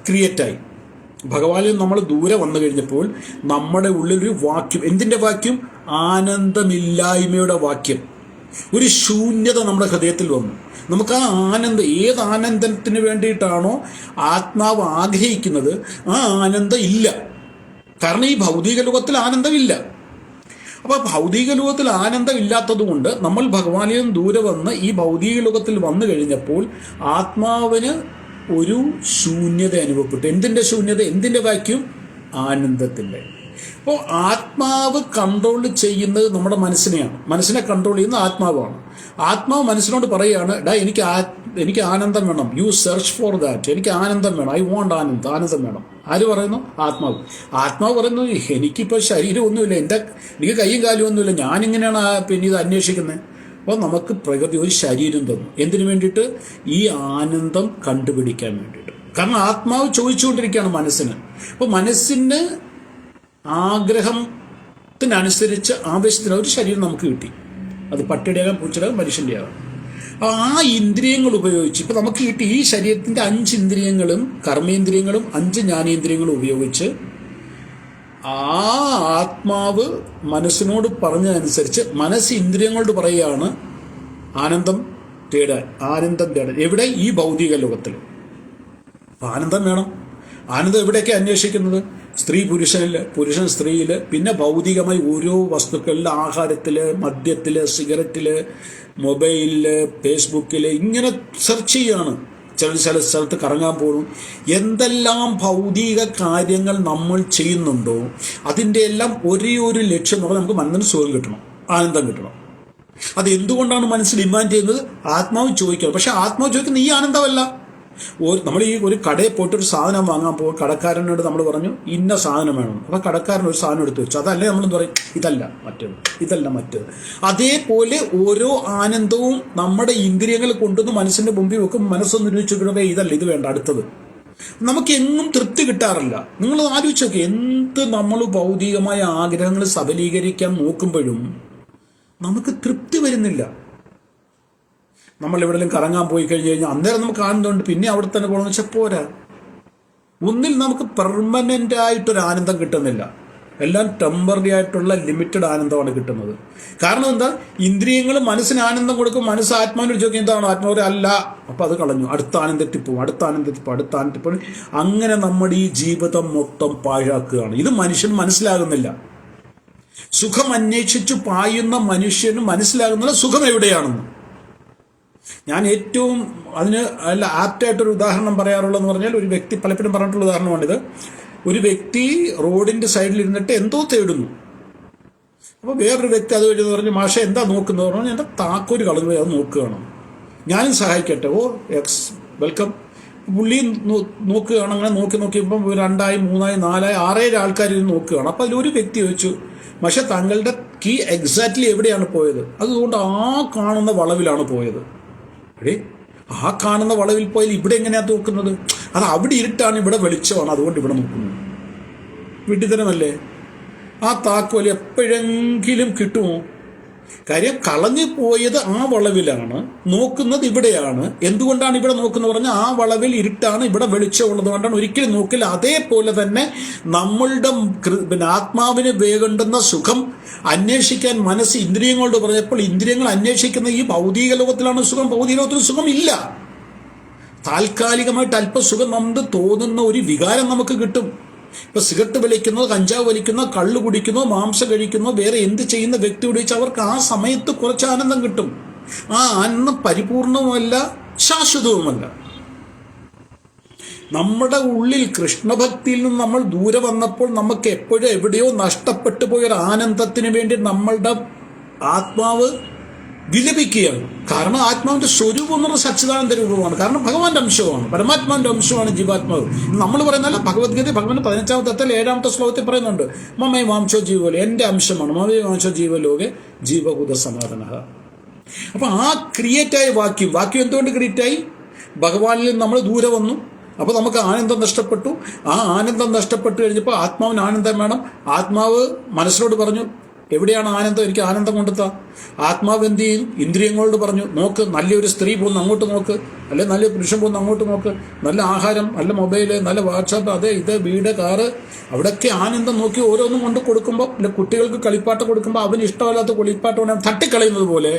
ക്രിയേറ്റായി. ഭഗവാനിൽ നമ്മൾ ദൂരെ വന്നു കഴിഞ്ഞപ്പോൾ നമ്മുടെ ഉള്ളിലൊരു വാക്യൂം. എന്തിൻ്റെ വാക്യൂം? ആനന്ദമില്ലായ്മയുടെ വാക്യം. ഒരു ശൂന്യത നമ്മുടെ ഹൃദയത്തിൽ വന്നു. നമുക്ക് ആ ആനന്ദം, ഏത് ആനന്ദത്തിന് വേണ്ടിയിട്ടാണോ ആത്മാവ് ആഗ്രഹിക്കുന്നത് ആ ആനന്ദം ഇല്ല. കാരണം ഈ ഭൗതിക ലോകത്തിൽ ആനന്ദമില്ല. അപ്പോൾ ഭൗതിക ലോകത്തിൽ ആനന്ദം ഇല്ലാത്തത് കൊണ്ട് നമ്മൾ ഭഗവാനിൽ നിന്ന് ദൂരെ വന്ന് ഈ ഭൗതിക ലോകത്തിൽ വന്നു കഴിഞ്ഞപ്പോൾ ആത്മാവിന് ഒരു ശൂന്യത അനുഭവപ്പെട്ടു. എന്തിൻ്റെ ശൂന്യത? എന്തിൻ്റെ വാക്യൂം? ആനന്ദത്തിൻ്റെ. അപ്പോൾ ആത്മാവ് കൺട്രോൾ ചെയ്യുന്നത് നമ്മുടെ മനസ്സിനെയാണ്. മനസ്സിനെ കൺട്രോൾ ചെയ്യുന്ന ആത്മാവാണ്. ആത്മാവ് മനസ്സിനോട് പറയുകയാണ്, എനിക്ക് ആനന്ദം വേണം, യു സെർച്ച് ഫോർ ദാറ്റ്, എനിക്ക് ആനന്ദം വേണം, ഐ വോണ്ട് ആനന്ദം വേണം. ആര് പറയുന്നു? ആത്മാവ് പറയുന്നു, എനിക്കിപ്പോൾ ശരീരമൊന്നുമില്ല, എനിക്ക് കൈയും കാലും ഒന്നുമില്ല, ഞാനിങ്ങനെയാണ് ഇത് അന്വേഷിക്കുന്നത്. അപ്പോൾ നമുക്ക് പ്രകൃതി ഒരു ശരീരം തന്നു. എന്തിനു വേണ്ടിയിട്ട്? ഈ ആനന്ദം കണ്ടുപിടിക്കാൻ വേണ്ടിയിട്ട്. കാരണം ആത്മാവ് ചോദിച്ചുകൊണ്ടിരിക്കുകയാണ് മനസ്സിന്. അപ്പോൾ മനസ്സിന് ആഗ്രഹത്തിനനുസരിച്ച് ആവശ്യത്തിന് ഒരു ശരീരം നമുക്ക് കിട്ടി. അത് പട്ടിയുടെ ആകാം, പൂച്ചയുടെ, മനുഷ്യൻ്റെ ആകാം. ആ ഇന്ദ്രിയങ്ങൾ ഉപയോഗിച്ച് ഇപ്പം നമുക്ക് കിട്ടി ഈ ശരീരത്തിൻ്റെ 5 ഇന്ദ്രിയങ്ങളും, കർമ്മേന്ദ്രിയങ്ങളും 5 ജ്ഞാനേന്ദ്രിയങ്ങളും ഉപയോഗിച്ച് ആ ആത്മാവ് മനസ്സിനോട് പറഞ്ഞതനുസരിച്ച് മനസ്സ് ഇന്ദ്രിയങ്ങളോട് പറയുകയാണ് ആനന്ദം തേടാൻ. എവിടെ? ഈ ഭൗതിക ലോകത്തിൽ. ആനന്ദം വേണം. ആനന്ദം എവിടെയൊക്കെ അന്വേഷിക്കുന്നത്? സ്ത്രീ പുരുഷനിൽ, പുരുഷൻ സ്ത്രീയിൽ, പിന്നെ ഭൗതികമായി ഓരോ വസ്തുക്കളിൽ, ആഹാരത്തിൽ, മദ്യത്തിൽ, സിഗരറ്റിൽ, മൊബൈലിൽ, ഫേസ്ബുക്കിൽ, ഇങ്ങനെ സെർച്ച് ചെയ്യുകയാണ്. ചില സ്ഥലത്ത് കറങ്ങാൻ പോകും. എന്തെല്ലാം ഭൗതിക കാര്യങ്ങൾ നമ്മൾ ചെയ്യുന്നുണ്ടോ അതിൻ്റെ എല്ലാം ഒരേ ഒരു ലക്ഷ്യം എന്ന് പറഞ്ഞാൽ നമുക്ക് മനസ്സിന് സുഖം കിട്ടണം, ആനന്ദം കിട്ടണം. അത് എന്തുകൊണ്ടാണ് മനസ്സിൽ ഡിമാൻഡ് ചെയ്യുന്നത്? ആത്മാവ് ചോദിക്കണം. പക്ഷെ ആത്മാവ് ചോദിക്കുന്നത് ഈ ആനന്ദമല്ല. നമ്മൾ ഈ ഒരു കടയിൽ പോയിട്ട് ഒരു സാധനം വാങ്ങാൻ പോകും, കടക്കാരനോട് നമ്മൾ പറഞ്ഞു ഇന്ന സാധനം വേണം. അപ്പോൾ കടക്കാരൻ ഒരു സാധനം എടുത്ത് വെച്ചു. അതല്ലേ നമ്മളെന്ത് പറയും? ഇതല്ല മറ്റേത്. അതേപോലെ ഓരോ ആനന്ദവും നമ്മുടെ ഇന്ദ്രിയങ്ങൾ കൊണ്ടുവന്ന് മനസ്സിന്റെ മുമ്പിൽ വെക്കും. മനസ്സൊന്ന് രുചിച്ചോക്കണേ, ഇതല്ല, ഇത് വേണ്ട, അടുത്തത്. നമുക്ക് എങ്ങും തൃപ്തി കിട്ടാറില്ല. നിങ്ങൾ ആലോചിച്ച് നോക്കി, എന്ത് നമ്മൾ ഭൗതികമായ ആഗ്രഹങ്ങൾ സബലീകരിക്കാൻ നോക്കുമ്പോഴും നമുക്ക് തൃപ്തി വരുന്നില്ല. നമ്മൾ എവിടെയെങ്കിലും കറങ്ങാൻ പോയി കഴിഞ്ഞ് കഴിഞ്ഞാൽ അന്നേരം നമുക്ക് ആനന്ദമുണ്ട്, പിന്നെ അവിടെ തന്നെ പോകണമെന്ന് വെച്ചാൽ പോരാ. ഒന്നിൽ നമുക്ക് പെർമനൻ്റ് ആയിട്ടൊരു ആനന്ദം കിട്ടുന്നില്ല, എല്ലാം ടെമ്പററി ആയിട്ടുള്ള ലിമിറ്റഡ് ആനന്ദമാണ് കിട്ടുന്നത്. കാരണം എന്താ, ഇന്ദ്രിയങ്ങൾ മനസ്സിന് ആനന്ദം കൊടുക്കും, മനസ്സ് ആത്മാവിനോട് ചോദിക്കും എന്താണ്, ആത്മാവ് അല്ല, അപ്പം അത് കളഞ്ഞു, അടുത്ത ആനന്ദത്തിപ്പോവും, അടുത്ത ആനന്ദത്തിപ്പോവും. അങ്ങനെ നമ്മുടെ ഈ ജീവിതം മൊത്തം പാഴാക്കുകയാണ്. ഇത് മനുഷ്യൻ മനസ്സിലാകുന്നില്ല. സുഖം അന്വേഷിച്ചു പായുന്ന മനുഷ്യന് മനസ്സിലാകുന്നില്ല സുഖം എവിടെയാണെന്ന്. ഞാൻ ഏറ്റവും അതിന് അല്ല ആപ്റ്റായിട്ടൊരു ഉദാഹരണം പറയാറുള്ളതെന്ന് പറഞ്ഞാൽ, ഒരു വ്യക്തി പലപ്പോഴും പറഞ്ഞിട്ടുള്ള ഉദാഹരണമാണിത്. ഒരു വ്യക്തി റോഡിന്റെ സൈഡിൽ ഇരുന്നിട്ട് എന്തോ തേടുന്നു. അപ്പോൾ വേറൊരു വ്യക്തി അത് കഴിഞ്ഞ് പറഞ്ഞു, മാഷ എന്താ നോക്കുന്നത് പറഞ്ഞു, എൻ്റെ താക്കോല് കളഞ്ഞു പോയി അത് നോക്കുകയാണ്, ഞാനും സഹായിക്കട്ടെ. ഓ എക്സ് വെൽക്കം. പുള്ളി നോക്കുകയാണ്. അങ്ങനെ നോക്കിയപ്പം 2, 3, 4, 6 ആൾക്കാർ ഇരുന്ന് നോക്കുകയാണ്. അപ്പോൾ അതിലൊരു വ്യക്തി ചോദിച്ചു, പക്ഷെ താങ്കളുടെ കീ എക്സാക്ട്ലി എവിടെയാണ് പോയത്? അതുകൊണ്ട് ആ കാണുന്ന വളവിലാണ് പോയത്. ആ കാണുന്ന വളവിൽ പോയാൽ ഇവിടെ എങ്ങനെയാ നോക്കുന്നത്? അത് അവിടെ ഇരുട്ടാണ്, ഇവിടെ വെളിച്ചമാണ്, അതുകൊണ്ട് ഇവിടെ നോക്കുന്നു. വിഡ്ഢിത്തരമല്ലേ? ആ താക്കോല് എപ്പോഴെങ്കിലും കിട്ടുമോ? കാര്യം കളഞ്ഞു പോയത് ആ വളവിലാണ്, നോക്കുന്നത് ഇവിടെയാണ്. എന്തുകൊണ്ടാണ് ഇവിടെ നോക്കുന്നത് പറഞ്ഞാൽ ആ വളവിൽ ഇരുട്ടാണ്, ഇവിടെ വെളിച്ചമുള്ളത് കൊണ്ടാണ് ഒരിക്കലും നോക്കില്ല. അതേപോലെ തന്നെ നമ്മളുടെ ആത്മാവിന് വേണ്ടുന്ന സുഖം അന്വേഷിക്കാൻ മനസ്സ് ഇന്ദ്രിയങ്ങളോട് പറഞ്ഞപ്പോൾ ഇന്ദ്രിയങ്ങൾ അന്വേഷിക്കുന്ന ഈ ഭൗതിക ലോകത്തിലാണ് സുഖം. ഭൗതിക ലോകത്തിൽ സുഖം ഇല്ല. താൽക്കാലികമായിട്ട് അല്പസുഖം നമുക്ക് തോന്നുന്ന ഒരു വികാരം നമുക്ക് കിട്ടും. ഇപ്പൊ സിഗരറ്റ് വലിക്കുന്നോ, കഞ്ചാവ് വലിക്കുന്നോ, കള്ളു കുടിക്കുന്നോ, മാംസം കഴിക്കുന്നോ, വേറെ എന്ത് ചെയ്യുന്ന വ്യക്തിയോട് ചോദിച്ചാൽ അവർക്ക് ആ സമയത്ത് കുറച്ച് ആനന്ദം കിട്ടും. ആ ആനന്ദം പരിപൂർണവുമല്ല, ശാശ്വതവുമല്ല. നമ്മുടെ ഉള്ളിൽ കൃഷ്ണഭക്തിയിൽ നിന്ന് നമ്മൾ ദൂരെ വന്നപ്പോൾ നമുക്ക് എപ്പോഴും എവിടെയോ നഷ്ടപ്പെട്ടു പോയൊരു ആനന്ദത്തിന് വേണ്ടി നമ്മളുടെ ആത്മാവ് വിലപിക്കുകയാണ്. കാരണം ആത്മാവിന്റെ സ്വരൂപം എന്ന് പറഞ്ഞാൽ സച്ചിദാനന്ദ രൂപമാണ്. കാരണം ഭഗവാന്റെ അംശമാണ്, പരമാത്മാവിന്റെ അംശമാണ് ജീവാത്മാവ്. നമ്മൾ പറയുന്നതല്ല, ഭഗവത്ഗീത ഭഗവാൻ 15-ാമത്തെ 7-ാമത്തെ ശ്ലോകത്തിൽ പറയുന്നുണ്ട്, മമേ വാംശോ ജീവലോ, എന്റെ അംശമാണ്, മമേ വാംശോ ജീവലോകെ ജീവഭൂത സനാതന. അപ്പൊ ആ ക്രിയേറ്റായ വാക്യം എന്തുകൊണ്ട് ക്രിയേറ്റായി? ഭഗവാനിൽ നമ്മൾ ദൂരെ വന്നു. അപ്പോൾ നമുക്ക് ആനന്ദം നഷ്ടപ്പെട്ടു. ആ ആനന്ദം നഷ്ടപ്പെട്ടു കഴിഞ്ഞപ്പോൾ ആത്മാവിന് ആനന്ദം വേണം. ആത്മാവ് മനസ്സിനോട് പറഞ്ഞു, എവിടെയാണ് ആനന്ദം, എനിക്ക് ആനന്ദം കൊണ്ടെത്താ. ആത്മാവ് എന്ത് ചെയ്യും? ഇന്ദ്രിയങ്ങളോട് പറഞ്ഞു, നോക്ക്, നല്ലൊരു സ്ത്രീ പോകുന്ന അങ്ങോട്ട് നോക്ക്, അല്ലെ നല്ല പുരുഷൻ പോകുന്ന അങ്ങോട്ട് നോക്ക്, നല്ല ആഹാരം, നല്ല മൊബൈല്, നല്ല വാട്സാപ്പ്, അത് ഇത്, വീട്, കാറ്, അവിടെയൊക്കെ ആനന്ദം നോക്കി ഓരോന്നും കൊണ്ട് കൊടുക്കുമ്പോൾ, അല്ലെ കുട്ടികൾക്ക് കളിപ്പാട്ടം കൊടുക്കുമ്പോൾ അവന് ഇഷ്ടമല്ലാത്ത കളിപ്പാട്ടം തട്ടിക്കളയുന്നത് പോലെ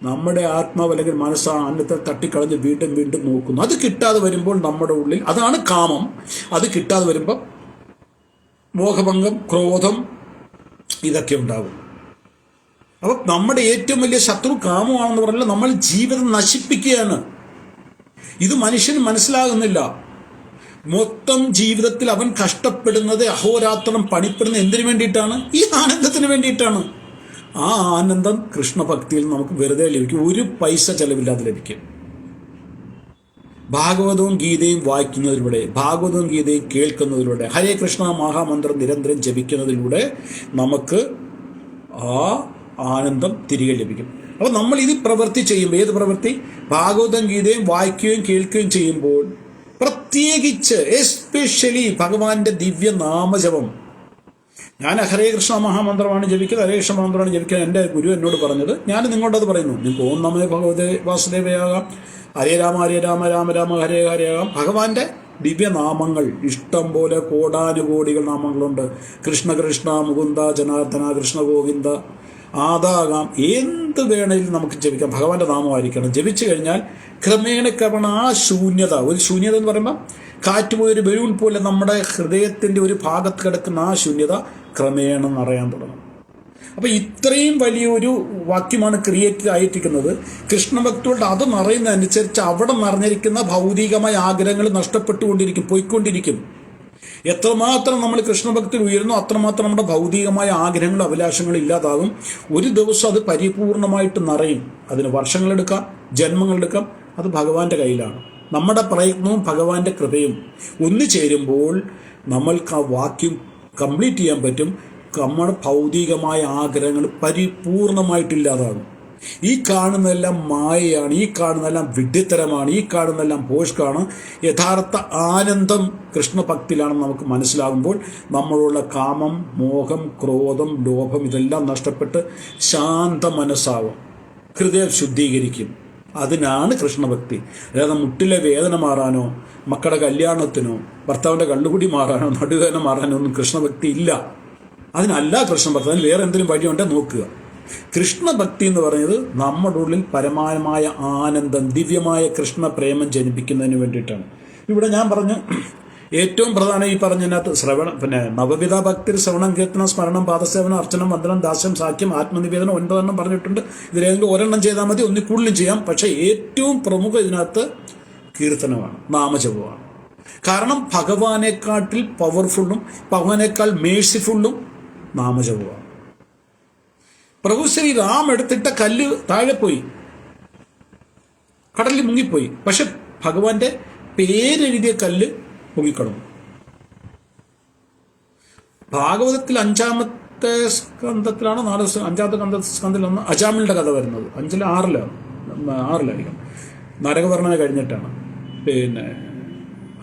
നമ്മുടെ ആത്മാവ് അല്ലെങ്കിൽ മനസ്സ് ആനന്ദത്തെ തട്ടിക്കളഞ്ഞ് വീണ്ടും വീണ്ടും നോക്കുന്നു. അത് കിട്ടാതെ വരുമ്പോൾ നമ്മുടെ ഉള്ളിൽ, അതാണ് കാമം, അത് കിട്ടാതെ വരുമ്പോൾ മോഹഭംഗം, ക്രോധം, ഇതൊക്കെ ഉണ്ടാകും. അപ്പം നമ്മുടെ ഏറ്റവും വലിയ ശത്രു കാമമാണെന്ന് പറഞ്ഞാൽ നമ്മൾ ജീവിതം നശിപ്പിക്കുകയാണ്. ഇത് മനുഷ്യന് മനസ്സിലാകുന്നില്ല. മൊത്തം ജീവിതത്തിൽ അവൻ കഷ്ടപ്പെടുന്നത്, അഹോരാത്രം പണിപ്പെടുന്നത് എന്തിനു വേണ്ടിയിട്ടാണ്? ഈ ആനന്ദത്തിന് വേണ്ടിയിട്ടാണ്. ആ ആനന്ദം കൃഷ്ണഭക്തിയിൽ നമുക്ക് വെറുതെ ലഭിക്കും, ഒരു പൈസ ചെലവില്ലാതെ ലഭിക്കും. ഭാഗവതവും ഗീതയും വായിക്കുന്നതിലൂടെ, ഭാഗവതവും ഗീതയും കേൾക്കുന്നതിലൂടെ, ഹരേ കൃഷ്ണ മഹാമന്ത്രം നിരന്തരം ജപിക്കുന്നതിലൂടെ നമുക്ക് ആ ആനന്ദം തിരികെ ലഭിക്കും. അപ്പോൾ നമ്മൾ ഇത് പ്രവൃത്തി ചെയ്യുമ്പോൾ, ഏത് പ്രവൃത്തി? ഭാഗവതം ഗീതയും വായിക്കുകയും കേൾക്കുകയും ചെയ്യുമ്പോൾ, പ്രത്യേകിച്ച് എസ്പെഷ്യലി ഭഗവാന്റെ ദിവ്യ നാമജപം. ഞാൻ ഹരേ കൃഷ്ണ മഹാമന്ത്രമാണ് ജപിക്കുന്നത്, ഹരേ കൃഷ്ണ മന്ത്രമാണ് ജപിക്കുന്നത്. എൻ്റെ ഗുരു എന്നോട് പറഞ്ഞത്, ഞാൻ നിങ്ങളോടത് പറയുന്നു. നിങ്ങൾക്ക് ഓം നമോ ഭഗവതേ വാസുദേവയാകാം, ഹരേ രാമ ഹരേ രാമ രാമ രാമ ഹരേ ഹരേയാകാം. ഭഗവാന്റെ ദിവ്യനാമങ്ങൾ ഇഷ്ടം പോലെ, കോടാനുകോടികൾ നാമങ്ങളുണ്ട്. കൃഷ്ണ കൃഷ്ണ മുകുന്ദ ജനാർദ്ദന കൃഷ്ണ ഗോവിന്ദ ആദാകാം, എന്ത് വേണേലും നമുക്ക് ജപിക്കാം. ഭഗവാന്റെ നാമമായിരിക്കണം. ജപിച്ചു കഴിഞ്ഞാൽ ക്രമേണ ആ ശൂന്യത, ഒരു ശൂന്യത എന്ന് പറയുമ്പോൾ കാറ്റ് പോയൊരു ബലൂൺ പോലെ നമ്മുടെ ഹൃദയത്തിന്റെ ഒരു ഭാഗത്ത് കിടക്കുന്ന ആ ശൂന്യത ക്രമേണ നിറയാൻ തുടങ്ങും. അപ്പൊ ഇത്രയും വലിയൊരു വാക്യമാണ് ക്രിയേറ്റ് ആയിരിക്കുന്നത്. കൃഷ്ണഭക്തികളുടെ അത് നിറയുന്നതനുസരിച്ച് അവിടെ നിറഞ്ഞിരിക്കുന്ന ഭൗതികമായ ആഗ്രഹങ്ങൾ നഷ്ടപ്പെട്ടുകൊണ്ടിരിക്കും, പോയിക്കൊണ്ടിരിക്കും. എത്രമാത്രം നമ്മൾ കൃഷ്ണഭക്തിയിൽ ഉയരുന്നു അത്രമാത്രം നമ്മുടെ ഭൗതികമായ ആഗ്രഹങ്ങളും അഭിലാഷങ്ങളും ഇല്ലാതാകും. ഒരു ദിവസം അത് പരിപൂർണമായിട്ട് നിറയും. അതിന് വർഷങ്ങളെടുക്കാം, ജന്മങ്ങളെടുക്കാം. അത് ഭഗവാന്റെ കയ്യിലാണ്. നമ്മുടെ പ്രയത്നവും ഭഗവാന്റെ കൃപയും ഒന്നു ചേരുമ്പോൾ നമ്മൾക്ക് ആ വാക്യം കംപ്ലീറ്റ് ചെയ്യാൻ പറ്റും. നമ്മുടെ ഭൗതികമായ ആഗ്രഹങ്ങൾ പരിപൂർണമായിട്ടില്ലാതാകും. ഈ കാണുന്നതെല്ലാം മായയാണ്, ഈ കാണുന്നതെല്ലാം വിഡ്ഢിത്തരമാണ്, ഈ കാണുന്നതെല്ലാം ഭോഷ്കാണ്. യഥാർത്ഥ ആനന്ദം കൃഷ്ണഭക്തിയിലാണെന്ന് നമുക്ക് മനസ്സിലാകുമ്പോൾ നമ്മളുള്ള കാമം, മോഹം, ക്രോധം, ലോഭം ഇതെല്ലാം നഷ്ടപ്പെട്ട് ശാന്ത മനസ്സാകും, ഹൃദയം ശുദ്ധീകരിക്കും. അതിനാണ് കൃഷ്ണഭക്തി. അതായത് മുട്ടിലെ വേദന മാറാനോ മക്കളുടെ കല്യാണത്തിനോ ഭർത്താവിൻ്റെ കള്ളുകുടി മാറാനോ നടുവേദന മാറാനോ ഒന്നും കൃഷ്ണഭക്തി ഇല്ല. അതിനല്ല കൃഷ്ണഭക്തി. അതിന് വേറെ എന്തെങ്കിലും വഴിയുണ്ടെങ്കിൽ നോക്കുക. കൃഷ്ണഭക്തി എന്ന് പറയുന്നത് നമ്മുടെ ഉള്ളിൽ പരമാനമായ ആനന്ദം, ദിവ്യമായ കൃഷ്ണപ്രേമം ജനിപ്പിക്കുന്നതിന് വേണ്ടിയിട്ടാണ്. ഇവിടെ ഞാൻ പറഞ്ഞു ഏറ്റവും പ്രധാനം ഈ പറഞ്ഞതിനകത്ത് നവവിധ ഭക്തി ശ്രവണം കീർത്തനം സ്മരണം പാദസേവനം അർച്ചനം വന്ദനം ദാസ്യം സാഖ്യം ആത്മനിവേദനം 9 പറഞ്ഞിട്ടുണ്ട്. ഇതിലേതെങ്കിലും ഒരെണ്ണം ചെയ്താൽ മതി, ഒന്നിൽ കൂടുതലും ചെയ്യാം. പക്ഷേ ഏറ്റവും പ്രമുഖ ഇതിനകത്ത് കീർത്തനമാണ്, നാമജപമാണ്. കാരണം ഭഗവാനെക്കാട്ടിൽ പവർഫുള്ളും ഭഗവാനേക്കാൾ മേഴ്സിഫുള്ളും നാമജപമാണ്. പ്രഭു ശ്രീറാം എടുത്തിട്ട കല്ല് താഴെ പോയി, കടലിൽ മുങ്ങിപ്പോയി. പക്ഷെ ഭഗവാന്റെ പേരെഴുതിയ കല്ല് മുങ്ങിക്കടന്നു. ഭാഗവതത്തിൽ 5-ാമത്തെ സ്കന്ധത്തിലാണ് 5-ാമത്തെ സ്കന്ധത്തിലാണ് അജാമിലിന്റെ കഥ വരുന്നത്. 6-ലായിരിക്കും, നരകവർണ്ണന കഴിഞ്ഞിട്ടാണ്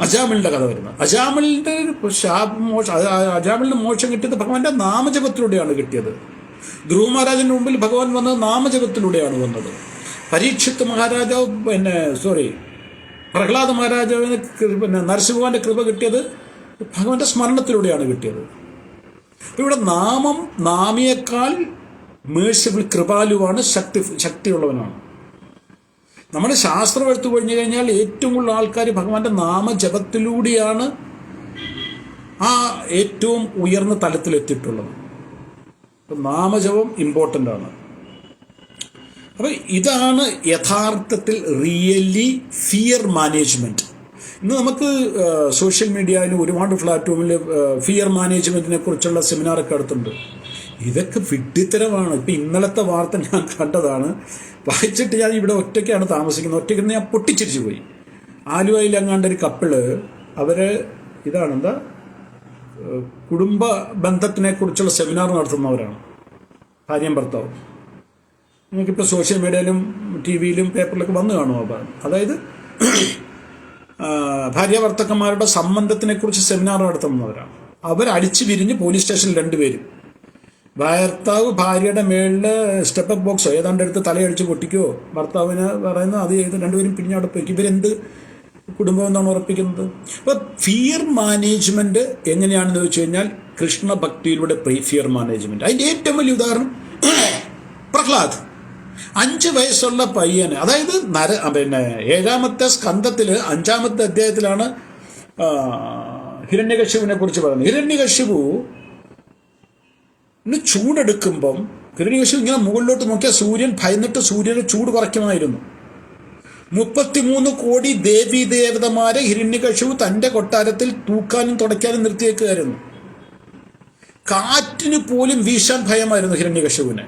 അജാമിലിന്റെ കഥ വരുന്നത്. അജാമിലിന് മോക്ഷം കിട്ടിയത് ഭഗവാന്റെ നാമജപത്തിലൂടെയാണ് കിട്ടിയത്. ധ്രുവ മഹാരാജന്റെ മുമ്പിൽ ഭഗവാൻ വന്നത് നാമജപത്തിലൂടെയാണ് വന്നത്. പരീക്ഷിത്ത് മഹാരാജാവ് പ്രഹ്ലാദ മഹാരാജാവിന് നരസിംഹന്റെ കൃപ കിട്ടിയത് ഭഗവാന്റെ സ്മരണത്തിലൂടെയാണ് കിട്ടിയത്. ഇവിടെ നാമിയേക്കാൾ മേഴ്സിഫുൾ, കൃപാലുവാണ്, ശക്തിയുള്ളവനാണ്. നമ്മുടെ ശാസ്ത്രം എടുത്തു കഴിഞ്ഞു കഴിഞ്ഞാൽ ഏറ്റവും കൂടുതൽ ആൾക്കാർ ഭഗവാന്റെ നാമജപത്തിലൂടെയാണ് ആ ഏറ്റവും ഉയർന്ന തലത്തിലെത്തിയിട്ടുള്ളത്. നാമജപം ഇമ്പോർട്ടൻ്റ് ആണ്. അപ്പം ഇതാണ് യഥാർത്ഥത്തിൽ റിയലി ഫിയർ മാനേജ്മെൻറ്റ്. ഇന്ന് നമുക്ക് സോഷ്യൽ മീഡിയയിൽ ഒരുപാട് പ്ലാറ്റ്ഫോമിൽ ഫിയർ മാനേജ്മെൻറ്റിനെ കുറിച്ചുള്ള സെമിനാറൊക്കെ അടുത്തുണ്ട്. ഇതൊക്കെ വിഡ്ഢിത്തരമാണ്. ഇപ്പം ഇന്നലത്തെ വാർത്ത ഞാൻ കണ്ടതാണ്, വായിച്ചിട്ട് ഞാൻ ഇവിടെ ഒറ്റയ്ക്കാണ് താമസിക്കുന്നത്. ഒറ്റയ്ക്ക് ഞാൻ പൊട്ടിച്ചിരിച്ചു പോയി. ആലുവയിൽ അങ്ങാണ്ടൊരു കപ്പിള് കുടുംബ ബന്ധത്തിനെ കുറിച്ചുള്ള സെമിനാർ നടത്തുന്നവരാണ്, ഭാര്യയും ഭർത്താവും. നിങ്ങൾക്കിപ്പോൾ സോഷ്യൽ മീഡിയയിലും ടി വിയിലും പേപ്പറിലൊക്കെ വന്നു കാണുമോ? അതായത് ഭാര്യ ഭർത്താക്കന്മാരുടെ സംബന്ധത്തിനെ കുറിച്ച് സെമിനാർ നടത്തുന്നവരാണ്. അവരടിച്ചു വിരിഞ്ഞ് പോലീസ് സ്റ്റേഷനിൽ 2 പേരും. ഭർത്താവ് ഭാര്യയുടെ മേളിൽ സ്റ്റെപ്പ് ബോക്സോ ഏതാണ്ട് എടുത്ത് തലയടിച്ച് പൊട്ടിക്കുമോ, ഭർത്താവിന് പറയുന്നത് അത് ചെയ്ത് 2 പേരും പിരിഞ്ഞവിടെ പോയി. ഇവരെന്ത് കുടുംബം എന്നാണ് ഉറപ്പിക്കുന്നത്? അപ്പോൾ ഫിയർ മാനേജ്മെന്റ് എങ്ങനെയാണെന്ന് വെച്ച് കഴിഞ്ഞാൽ കൃഷ്ണഭക്തിയിലൂടെ ഫിയർ മാനേജ്മെന്റ്. അതിൻ്റെ ഏറ്റവും വലിയ ഉദാഹരണം പ്രഹ്ലാദ്. 5 വയസ്സുള്ള പയ്യന്, അതായത് 7-ാമത്തെ സ്കന്ധത്തിൽ 5-ാമത്തെ അധ്യായത്തിലാണ് ഹിരണ്യകശിപുവിനെ കുറിച്ച് പറയുന്നത്. ഹിരണ്യകശിപു ചൂടെടുക്കുമ്പം ഹിരണ്യകശിപു ഇങ്ങനെ മുകളിലോട്ട് നോക്കിയാൽ സൂര്യൻ ഭയന്നിട്ട് സൂര്യന് ചൂട് കുറയ്ക്കുമായിരുന്നു. 33 കോടി ദേവീ ദേവതമാരെ ഹിരണ്യകശിപു തന്റെ കൊട്ടാരത്തിൽ തൂക്കാനും തുടയ്ക്കാനും നിർത്തിയേക്കുമായിരുന്നു. കാറ്റിന് പോലും വീശാൻ ഭയമായിരുന്നു ഹിരണ്യകശിപുവിനെ.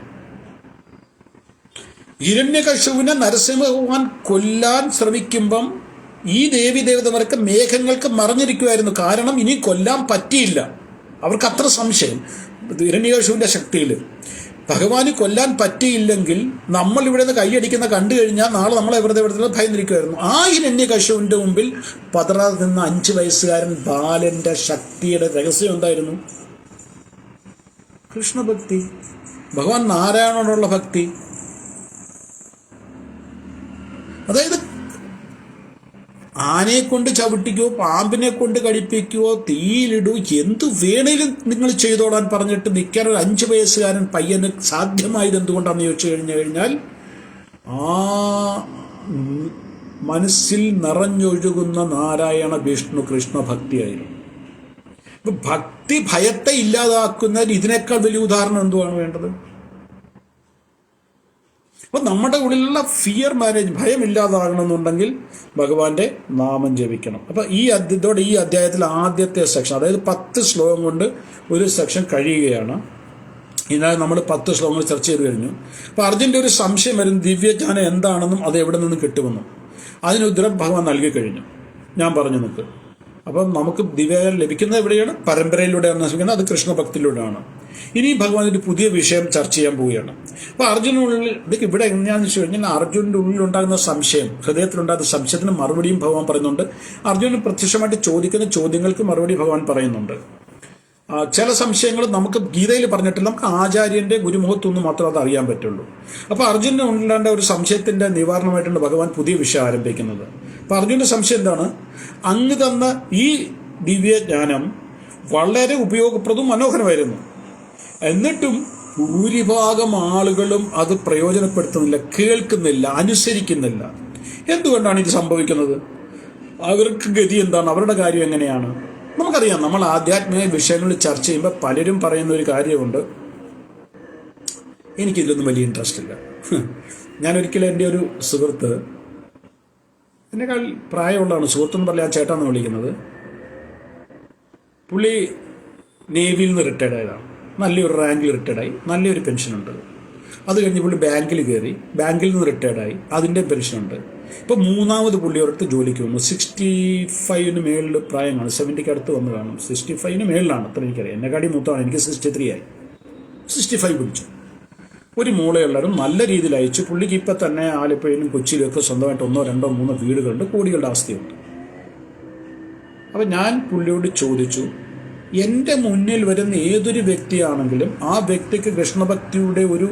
ഹിരണ്യകശിപുവിനെ നരസിംഹ ഭഗവാൻ കൊല്ലാൻ ശ്രമിക്കുമ്പം ഈ ദേവി ദേവതമാർക്ക് മേഘങ്ങൾക്ക് മറഞ്ഞിരിക്കുമായിരുന്നു. കാരണം ഇനി കൊല്ലാൻ പറ്റിയില്ല. അവർക്ക് അത്ര സംശയം ഹിരണ്യകശിപുവിന്റെ ശക്തിയിൽ. ഭഗവാന് കൊല്ലാൻ പറ്റിയില്ലെങ്കിൽ നമ്മൾ ഇവിടെ നിന്ന് കൈയടിക്കുന്ന കണ്ടു കഴിഞ്ഞാൽ നാളെ നമ്മളെ വെറുതെ ഭയന്നിരിക്കുമായിരുന്നു. ആ ഹിരണ്യകശിപുവിന്റെ മുമ്പിൽ പതറാതെ നിന്ന 5 വയസ്സുകാരൻ ബാലന്റെ ശക്തിയുടെ രഹസ്യം എന്തായിരുന്നു? കൃഷ്ണഭക്തി, ഭഗവാൻ നാരായണനോടുള്ള ഭക്തി. അതായത് ആനയെ കൊണ്ട് ചവിട്ടിക്കോ പാമ്പിനെ കൊണ്ട് കടിപ്പിക്കുകയോ തീയിലിടൂ എന്തു വേണേലും നിങ്ങൾ ചെയ്തോളാൻ പറഞ്ഞിട്ട് നിൽക്കാൻ ഒരു 5 വയസ്സുകാരൻ പയ്യന് സാധ്യമായത് എന്തുകൊണ്ടാണെന്ന് ചോദിച്ചു കഴിഞ്ഞാൽ ആ മനസ്സിൽ നിറഞ്ഞൊഴുകുന്ന നാരായണ വിഷ്ണു കൃഷ്ണ ഭക്തിയായിരുന്നു. ഇപ്പൊ ഭക്തി ഭയത്തെ ഇല്ലാതാക്കുന്നതിന് ഇതിനേക്കാൾ വലിയ ഉദാഹരണം എന്തുവാണ് വേണ്ടത്? അപ്പം നമ്മുടെ ഉള്ളിലുള്ള ഫിയർ മാനേജ്, ഭയം ഇല്ലാതാകണമെന്നുണ്ടെങ്കിൽ ഭഗവാന്റെ നാമം ജപിക്കണം. അപ്പം ഈ അധ്യായത്തിൽ ആദ്യത്തെ സെക്ഷൻ, അതായത് 10 ശ്ലോകം കൊണ്ട് ഒരു സെക്ഷൻ കഴിയുകയാണ്. ഇതിനായി നമ്മൾ 10 ശ്ലോകങ്ങൾ ചർച്ച ചെയ്ത് കഴിഞ്ഞു. അപ്പോൾ അർജുൻ്റെ ഒരു സംശയം വരും, ദിവ്യജ്ഞാനം എന്താണെന്നും അത് എവിടെ നിന്നും കിട്ടുമെന്നും. അതിന് ഉത്തരം ഭഗവാൻ നൽകി കഴിഞ്ഞു. ഞാൻ പറഞ്ഞു നിൽക്ക്. അപ്പം നമുക്ക് ദിവ്യജ്ഞാനം ലഭിക്കുന്നത് എവിടെയാണ്? പരമ്പരയിലൂടെയാണ് നശിക്കുന്നത്, അത് കൃഷ്ണഭക്തിയിലൂടെയാണ്. ഇനി ഭഗവാൻ ഒരു പുതിയ വിഷയം ചർച്ച ചെയ്യാൻ പോവുകയാണ്. അപ്പോൾ അർജുനുള്ളിൽ ഇതൊക്കെ ഇവിടെ എങ്ങനെയാണെന്ന് വെച്ച് കഴിഞ്ഞാൽ അർജുനൻ്റെ ഉള്ളിലുണ്ടാകുന്ന സംശയം, ഹൃദയത്തിലുണ്ടാകുന്ന സംശയത്തിന് മറുപടിയും ഭഗവാൻ പറയുന്നുണ്ട്. അർജുനൻ പ്രത്യക്ഷമായിട്ട് ചോദിക്കുന്ന ചോദ്യങ്ങൾക്ക് മറുപടി ഭഗവാൻ പറയുന്നുണ്ട്. ചില സംശയങ്ങൾ നമുക്ക് ഗീതയിൽ പറഞ്ഞിട്ടില്ല, നമുക്ക് ആചാര്യന്റെ ഗുരുമുഖത്തു നിന്ന് മാത്രമേ അത് അറിയാൻ പറ്റുള്ളൂ. അപ്പോൾ അർജുനന് ഉണ്ടാണ്ട ഒരു സംശയത്തിന്റെ നിവാരണമായിട്ടാണ് ഭഗവാൻ പുതിയ വിഷയം ആരംഭിക്കുന്നത്. അപ്പോൾ അർജുനന്റെ സംശയം എന്താണ്? അങ്ങ് തന്ന ഈ ദിവ്യജ്ഞാനം വളരെ ഉപയോഗപ്രദവും മനോഹരമായിരുന്നു, എന്നിട്ടും ഭൂരിഭാഗം ആളുകളും അത് പ്രയോജനപ്പെടുത്തുന്നില്ല, കേൾക്കുന്നില്ല, അനുസരിക്കുന്നില്ല. എന്തുകൊണ്ടാണ് ഇത് സംഭവിക്കുന്നത്? അവർക്ക് ഗതി എന്താണ്? അവരുടെ കാര്യം എങ്ങനെയാണ്? നമുക്കറിയാം, നമ്മൾ ആധ്യാത്മിക വിഷയങ്ങൾ ചർച്ച ചെയ്യുമ്പോൾ പലരും പറയുന്ന ഒരു കാര്യമുണ്ട്, എനിക്കിതിലൊന്നും വലിയ ഇൻട്രസ്റ്റ് ഇല്ല. ഞാനൊരിക്കലും എൻ്റെ ഒരു സുഹൃത്ത്, എന്നെക്കാൾ പ്രായമുള്ളതാണ്, സുഹൃത്തെന്ന് പറയാൻ ചേട്ടാന്ന് വിളിക്കുന്നത്, പുള്ളി നേവിയിൽ നിന്ന് റിട്ടയർഡ് ആയതാണ്, നല്ലൊരു റാങ്കിൽ റിട്ടയർഡായി, നല്ലൊരു പെൻഷനുണ്ട്. അത് കഴിഞ്ഞ് പുള്ളി ബാങ്കിൽ കയറി, ബാങ്കിൽ നിന്ന് റിട്ടയർഡായി, അതിൻ്റെ പെൻഷനുണ്ട്. ഇപ്പോൾ മൂന്നാമത് പുള്ളി ഒരിടത്ത് ജോലിക്ക് വന്നു. 65 മേളിൽ പ്രായം കാണും, 70ക്ക് അടുത്ത് വന്ന് കാണും. 65 മേളിലാണ്, അത്ര എനിക്കറിയാം. എന്നെക്കാടി മൂത്താണ്, എനിക്ക് 63 ആയി. 65 പിടിച്ചു. ഒരു മൂളയുള്ളവരും നല്ല രീതിയിൽ അയച്ചു. പുള്ളിക്ക് ഇപ്പം തന്നെ ആലപ്പുഴയിലും കൊച്ചിയിലും ഒക്കെ സ്വന്തമായിട്ട് 1, 2, 3 വീടുകളുണ്ട്, കോടികളുടെ ആസ്തിയുണ്ട്. അപ്പം ഞാൻ പുള്ളിയോട് ചോദിച്ചു, എൻ്റെ മുന്നിൽ വരുന്ന ഏതൊരു വ്യക്തിയാണെങ്കിലും ആ വ്യക്തിക്ക് കൃഷ്ണഭക്തിയുടെ ഒരു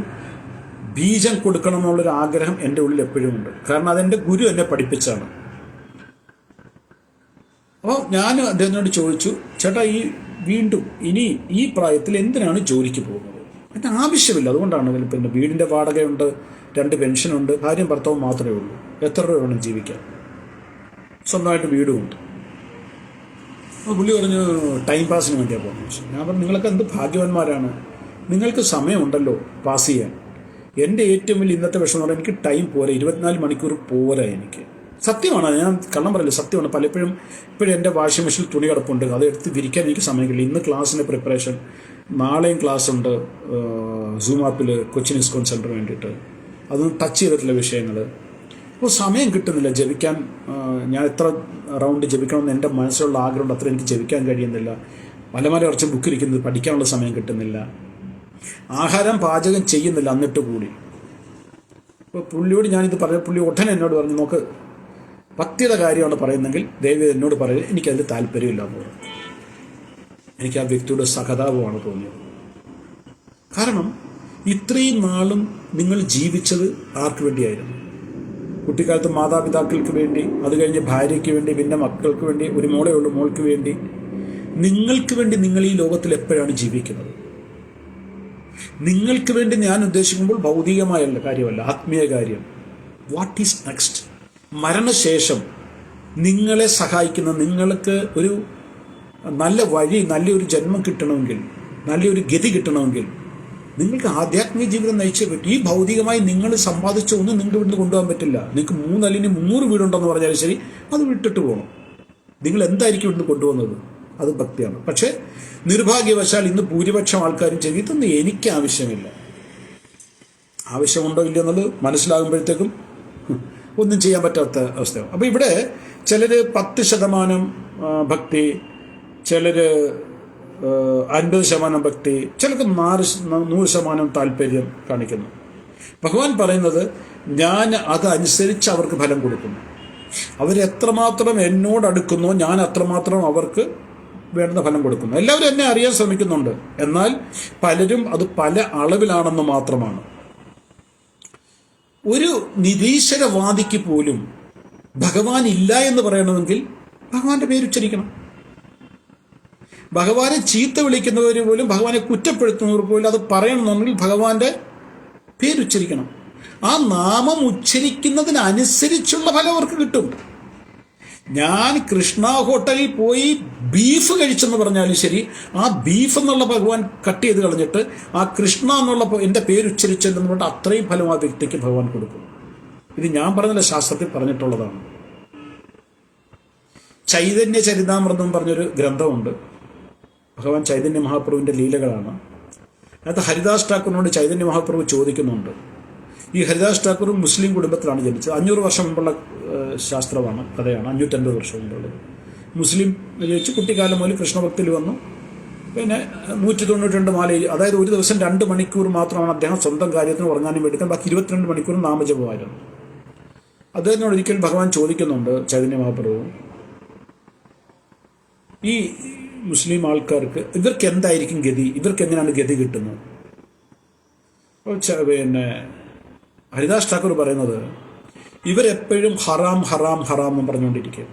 ബീജം കൊടുക്കണം എന്നുള്ളൊരു ആഗ്രഹം എൻ്റെ ഉള്ളിൽ എപ്പോഴും ഉണ്ട്. കാരണം അതെൻ്റെ ഗുരു എന്നെ പഠിപ്പിച്ചാണ്. അപ്പോൾ ഞാൻ അദ്ദേഹത്തിനോട് ചോദിച്ചു, ചേട്ടാ വീണ്ടും ഇനി ഈ പ്രായത്തിൽ എന്തിനാണ് ജോലിക്ക് പോകുന്നത്? അതിന് ആവശ്യമില്ല. അതുകൊണ്ടാണ് പിന്നെ വീടിൻ്റെ വാടകയുണ്ട്, 2 പെൻഷനുണ്ട്, ഭാര്യയും ഭർത്താവും മാത്രമേ ഉള്ളൂ. എത്ര രൂപ വേണം ജീവിക്കാൻ? സ്വന്തമായിട്ട് വീടുമുണ്ട്. അപ്പോൾ പുള്ളി പറഞ്ഞു, ടൈം പാസിന് വേണ്ടിയാണ് പോകുന്നത്. ഞാൻ പറഞ്ഞു, നിങ്ങളൊക്കെ എന്ത് ഭാഗ്യവാന്മാരാണ്, നിങ്ങൾക്ക് സമയമുണ്ടല്ലോ പാസ് ചെയ്യാൻ. എൻ്റെ ഏറ്റവും വലിയ ഇന്നത്തെ വിഷയം എന്ന് പറഞ്ഞാൽ എനിക്ക് ടൈം പോരാ, 24 മണിക്കൂർ പോരാ എനിക്ക്. സത്യമാണ്, ഞാൻ കള്ളം പറയില്ല, സത്യമാണ്. പലപ്പോഴും ഇപ്പോഴും എൻ്റെ വാഷിംഗ് മെഷീനിൽ തുണി കിടപ്പുണ്ട്, അത് എടുത്ത് വിരിക്കാൻ എനിക്ക് സമയമില്ല. ഇന്ന് ക്ലാസ്സിൻ്റെ പ്രിപ്പറേഷൻ, നാളെയും ക്ലാസ് ഉണ്ട് സൂം ആപ്പിൽ കൊച്ചിൻ ഇസ്കോൺ സെൻറ്ററിന് വേണ്ടിയിട്ട്, അതൊന്നും ടച്ച് ചെയ്തിട്ടുള്ള വിഷയങ്ങൾ. അപ്പോൾ സമയം കിട്ടുന്നില്ല ജപിക്കാൻ. ഞാൻ എത്ര റൗണ്ട് ജപിക്കണമെന്ന് എൻ്റെ മനസ്സിലുള്ള ആഗ്രഹമുണ്ട്, അത്ര എനിക്ക് ജപിക്കാൻ കഴിയുന്നില്ല. മലമല കുറച്ച് ബുക്ക് ഇരിക്കുന്നത്, പഠിക്കാനുള്ള സമയം കിട്ടുന്നില്ല. ആഹാരം പാചകം ചെയ്യുന്നില്ല, എന്നിട്ട് കൂടി. അപ്പോൾ പുള്ളിയോട് ഞാനിത് പറഞ്ഞ പുള്ളി ഉടനെ എന്നോട് പറഞ്ഞു, നോക്ക്, പത്യത കാര്യമാണ് പറയുന്നെങ്കിൽ ദയവ് എന്നോട് പറയുക, എനിക്കതിൽ താല്പര്യമില്ല എന്ന് പറഞ്ഞു. എനിക്ക് ആ വ്യക്തിയുടെ സഹതാപമാണ് തോന്നിയത്. കാരണം ഇത്രയും നാളും നിങ്ങൾ ജീവിച്ചത് ആർക്ക് വേണ്ടിയായിരുന്നു? കുട്ടിക്കാലത്ത് മാതാപിതാക്കൾക്ക് വേണ്ടി, അത് കഴിഞ്ഞ് ഭാര്യയ്ക്ക് വേണ്ടി, പിന്നെ മക്കൾക്ക് വേണ്ടി, ഒരു മോളേ ഉള്ളൂ, മോൾക്ക് വേണ്ടി, നിങ്ങൾക്ക് വേണ്ടി നിങ്ങൾ ഈ ലോകത്തിൽ എപ്പോഴാണ് ജീവിക്കുന്നത്? നിങ്ങൾക്ക് വേണ്ടി ഞാൻ ഉദ്ദേശിക്കുമ്പോൾ ഭൗതികമായ കാര്യമല്ല, ആത്മീയ കാര്യം. What is next? മരണശേഷം നിങ്ങളെ സഹായിക്കുന്ന, നിങ്ങൾക്ക് ഒരു നല്ല വഴി, നല്ലൊരു ജന്മം കിട്ടണമെങ്കിൽ, നല്ലൊരു ഗതി കിട്ടണമെങ്കിൽ നിങ്ങൾക്ക് ആധ്യാത്മിക ജീവിതം നയിച്ചേ പറ്റും. ഈ ഭൗതികമായി നിങ്ങൾ സമ്പാദിച്ച ഒന്നും നിങ്ങൾക്ക് ഇവിടുന്ന് കൊണ്ടുപോകാൻ പറ്റില്ല. നിങ്ങൾക്ക് 3 അല്ലെങ്കിൽ 300 വീടുണ്ടെന്ന് പറഞ്ഞാലും ശരി, അത് വിട്ടിട്ട് പോകണം. നിങ്ങൾ എന്തായിരിക്കും ഇവിടുന്ന് കൊണ്ടുപോകുന്നത്? അത് ഭക്തിയാണ്. പക്ഷേ നിർഭാഗ്യവശാൽ ഇന്ന് ഭൂരിപക്ഷം ആൾക്കാരും ചെയ്യും, ഇതൊന്നും എനിക്ക് ആവശ്യമില്ല. ആവശ്യമുണ്ടോ ഇല്ല എന്നുള്ളത് മനസ്സിലാകുമ്പോഴത്തേക്കും ഒന്നും ചെയ്യാൻ പറ്റാത്ത അവസ്ഥയാണ്. അപ്പോൾ ഇവിടെ ചിലർ 10% ഭക്തി, ചിലർ 50% ഭക്തി, ചിലർക്ക് 100% താല്പര്യം കാണിക്കുന്നു. ഭഗവാൻ പറയുന്നത്, ഞാൻ അതനുസരിച്ച് അവർക്ക് ഫലം കൊടുക്കുന്നു. അവരെത്രമാത്രം എന്നോട് അടുക്കുന്നോ ഞാൻ അത്രമാത്രം അവർക്ക് വേണ്ടുന്ന ഫലം കൊടുക്കുന്നു. എല്ലാവരും എന്നെ അറിയാൻ ശ്രമിക്കുന്നുണ്ട്, എന്നാൽ പലരും അത് പല അളവിലാണെന്ന് മാത്രമാണ്. ഒരു നിരീശ്വരവാദിക്ക് പോലും ഭഗവാൻ ഇല്ല എന്ന് പറയണമെങ്കിൽ ഭഗവാന്റെ പേരുച്ചരിക്കണം. ഭഗവാനെ ചീത്ത വിളിക്കുന്നവർ പോലും, ഭഗവാനെ കുറ്റപ്പെടുത്തുന്നവർ പോലും അത് പറയണമെന്നുണ്ടെങ്കിൽ ഭഗവാന്റെ പേരുച്ചരിക്കണം. ആ നാമം ഉച്ചരിക്കുന്നതിനനുസരിച്ചുള്ള ഫലം അവർക്ക് കിട്ടും. ഞാൻ കൃഷ്ണ ഹോട്ടലിൽ പോയി ബീഫ് കഴിച്ചെന്ന് പറഞ്ഞാലും ശരി, ആ ബീഫ് എന്നുള്ള ഭഗവാൻ കട്ട് ചെയ്ത് കളഞ്ഞിട്ട് ആ കൃഷ്ണ എന്നുള്ള എൻ്റെ പേരുച്ചരിച്ചെന്ന് പറഞ്ഞാൽ അത്രയും ഫലം ആ വ്യക്തിക്ക് ഭഗവാൻ കൊടുക്കും. ഇത് ഞാൻ പറഞ്ഞില്ല, ശാസ്ത്രത്തിൽ പറഞ്ഞിട്ടുള്ളതാണ്. ചൈതന്യ ചരിതാമൃതം പറഞ്ഞൊരു ഗ്രന്ഥമുണ്ട്. ഭഗവാൻ ചൈതന്യ മഹാപ്രഭുവിൻ്റെ ലീലകളാണ്. അതിനകത്ത് ഹരിദാസ് ഠാക്കൂറിനോട് ചൈതന്യ മഹാപ്രഭു ചോദിക്കുന്നുണ്ട്. ഈ ഹരിദാസ് ഠാക്കൂർ മുസ്ലിം കുടുംബത്തിലാണ് ജനിച്ചത്. 500 വർഷം മുമ്പുള്ള ശാസ്ത്രമാണ്, കഥയാണ്. 550 വർഷം മുമ്പുള്ളത്. മുസ്ലിം ജനിച്ച് കുട്ടിക്കാലം മുതൽ കൃഷ്ണഭക്തിയിൽ വന്നു. പിന്നെ 192 മാല, അതായത് ഒരു ദിവസം 2 മണിക്കൂർ മാത്രമാണ് അദ്ദേഹം സ്വന്തം കാര്യത്തിന് ഉറങ്ങാനും എടുക്കാൻ, ബാക്കി 22 മണിക്കൂർ നാമജപമായിരുന്നു. അദ്ദേഹത്തിനോട് ഒരിക്കൽ ഭഗവാൻ ചോദിക്കുന്നുണ്ട്, ചൈതന്യ മഹാപ്രഭു, ഈ മുസ്ലിം ആൾക്കാർക്ക് ഇവർക്ക് എന്തായിരിക്കും ഗതി, ഇവർക്ക് എങ്ങനെയാണ് ഗതി കിട്ടുന്നത്? പിന്നെ ഹരിദാസ് ഠാക്കൂർ പറയുന്നത് ഇവരെപ്പോഴും ഹറാം ഹറാം ഹറാം എന്ന് പറഞ്ഞുകൊണ്ടിരിക്കുക.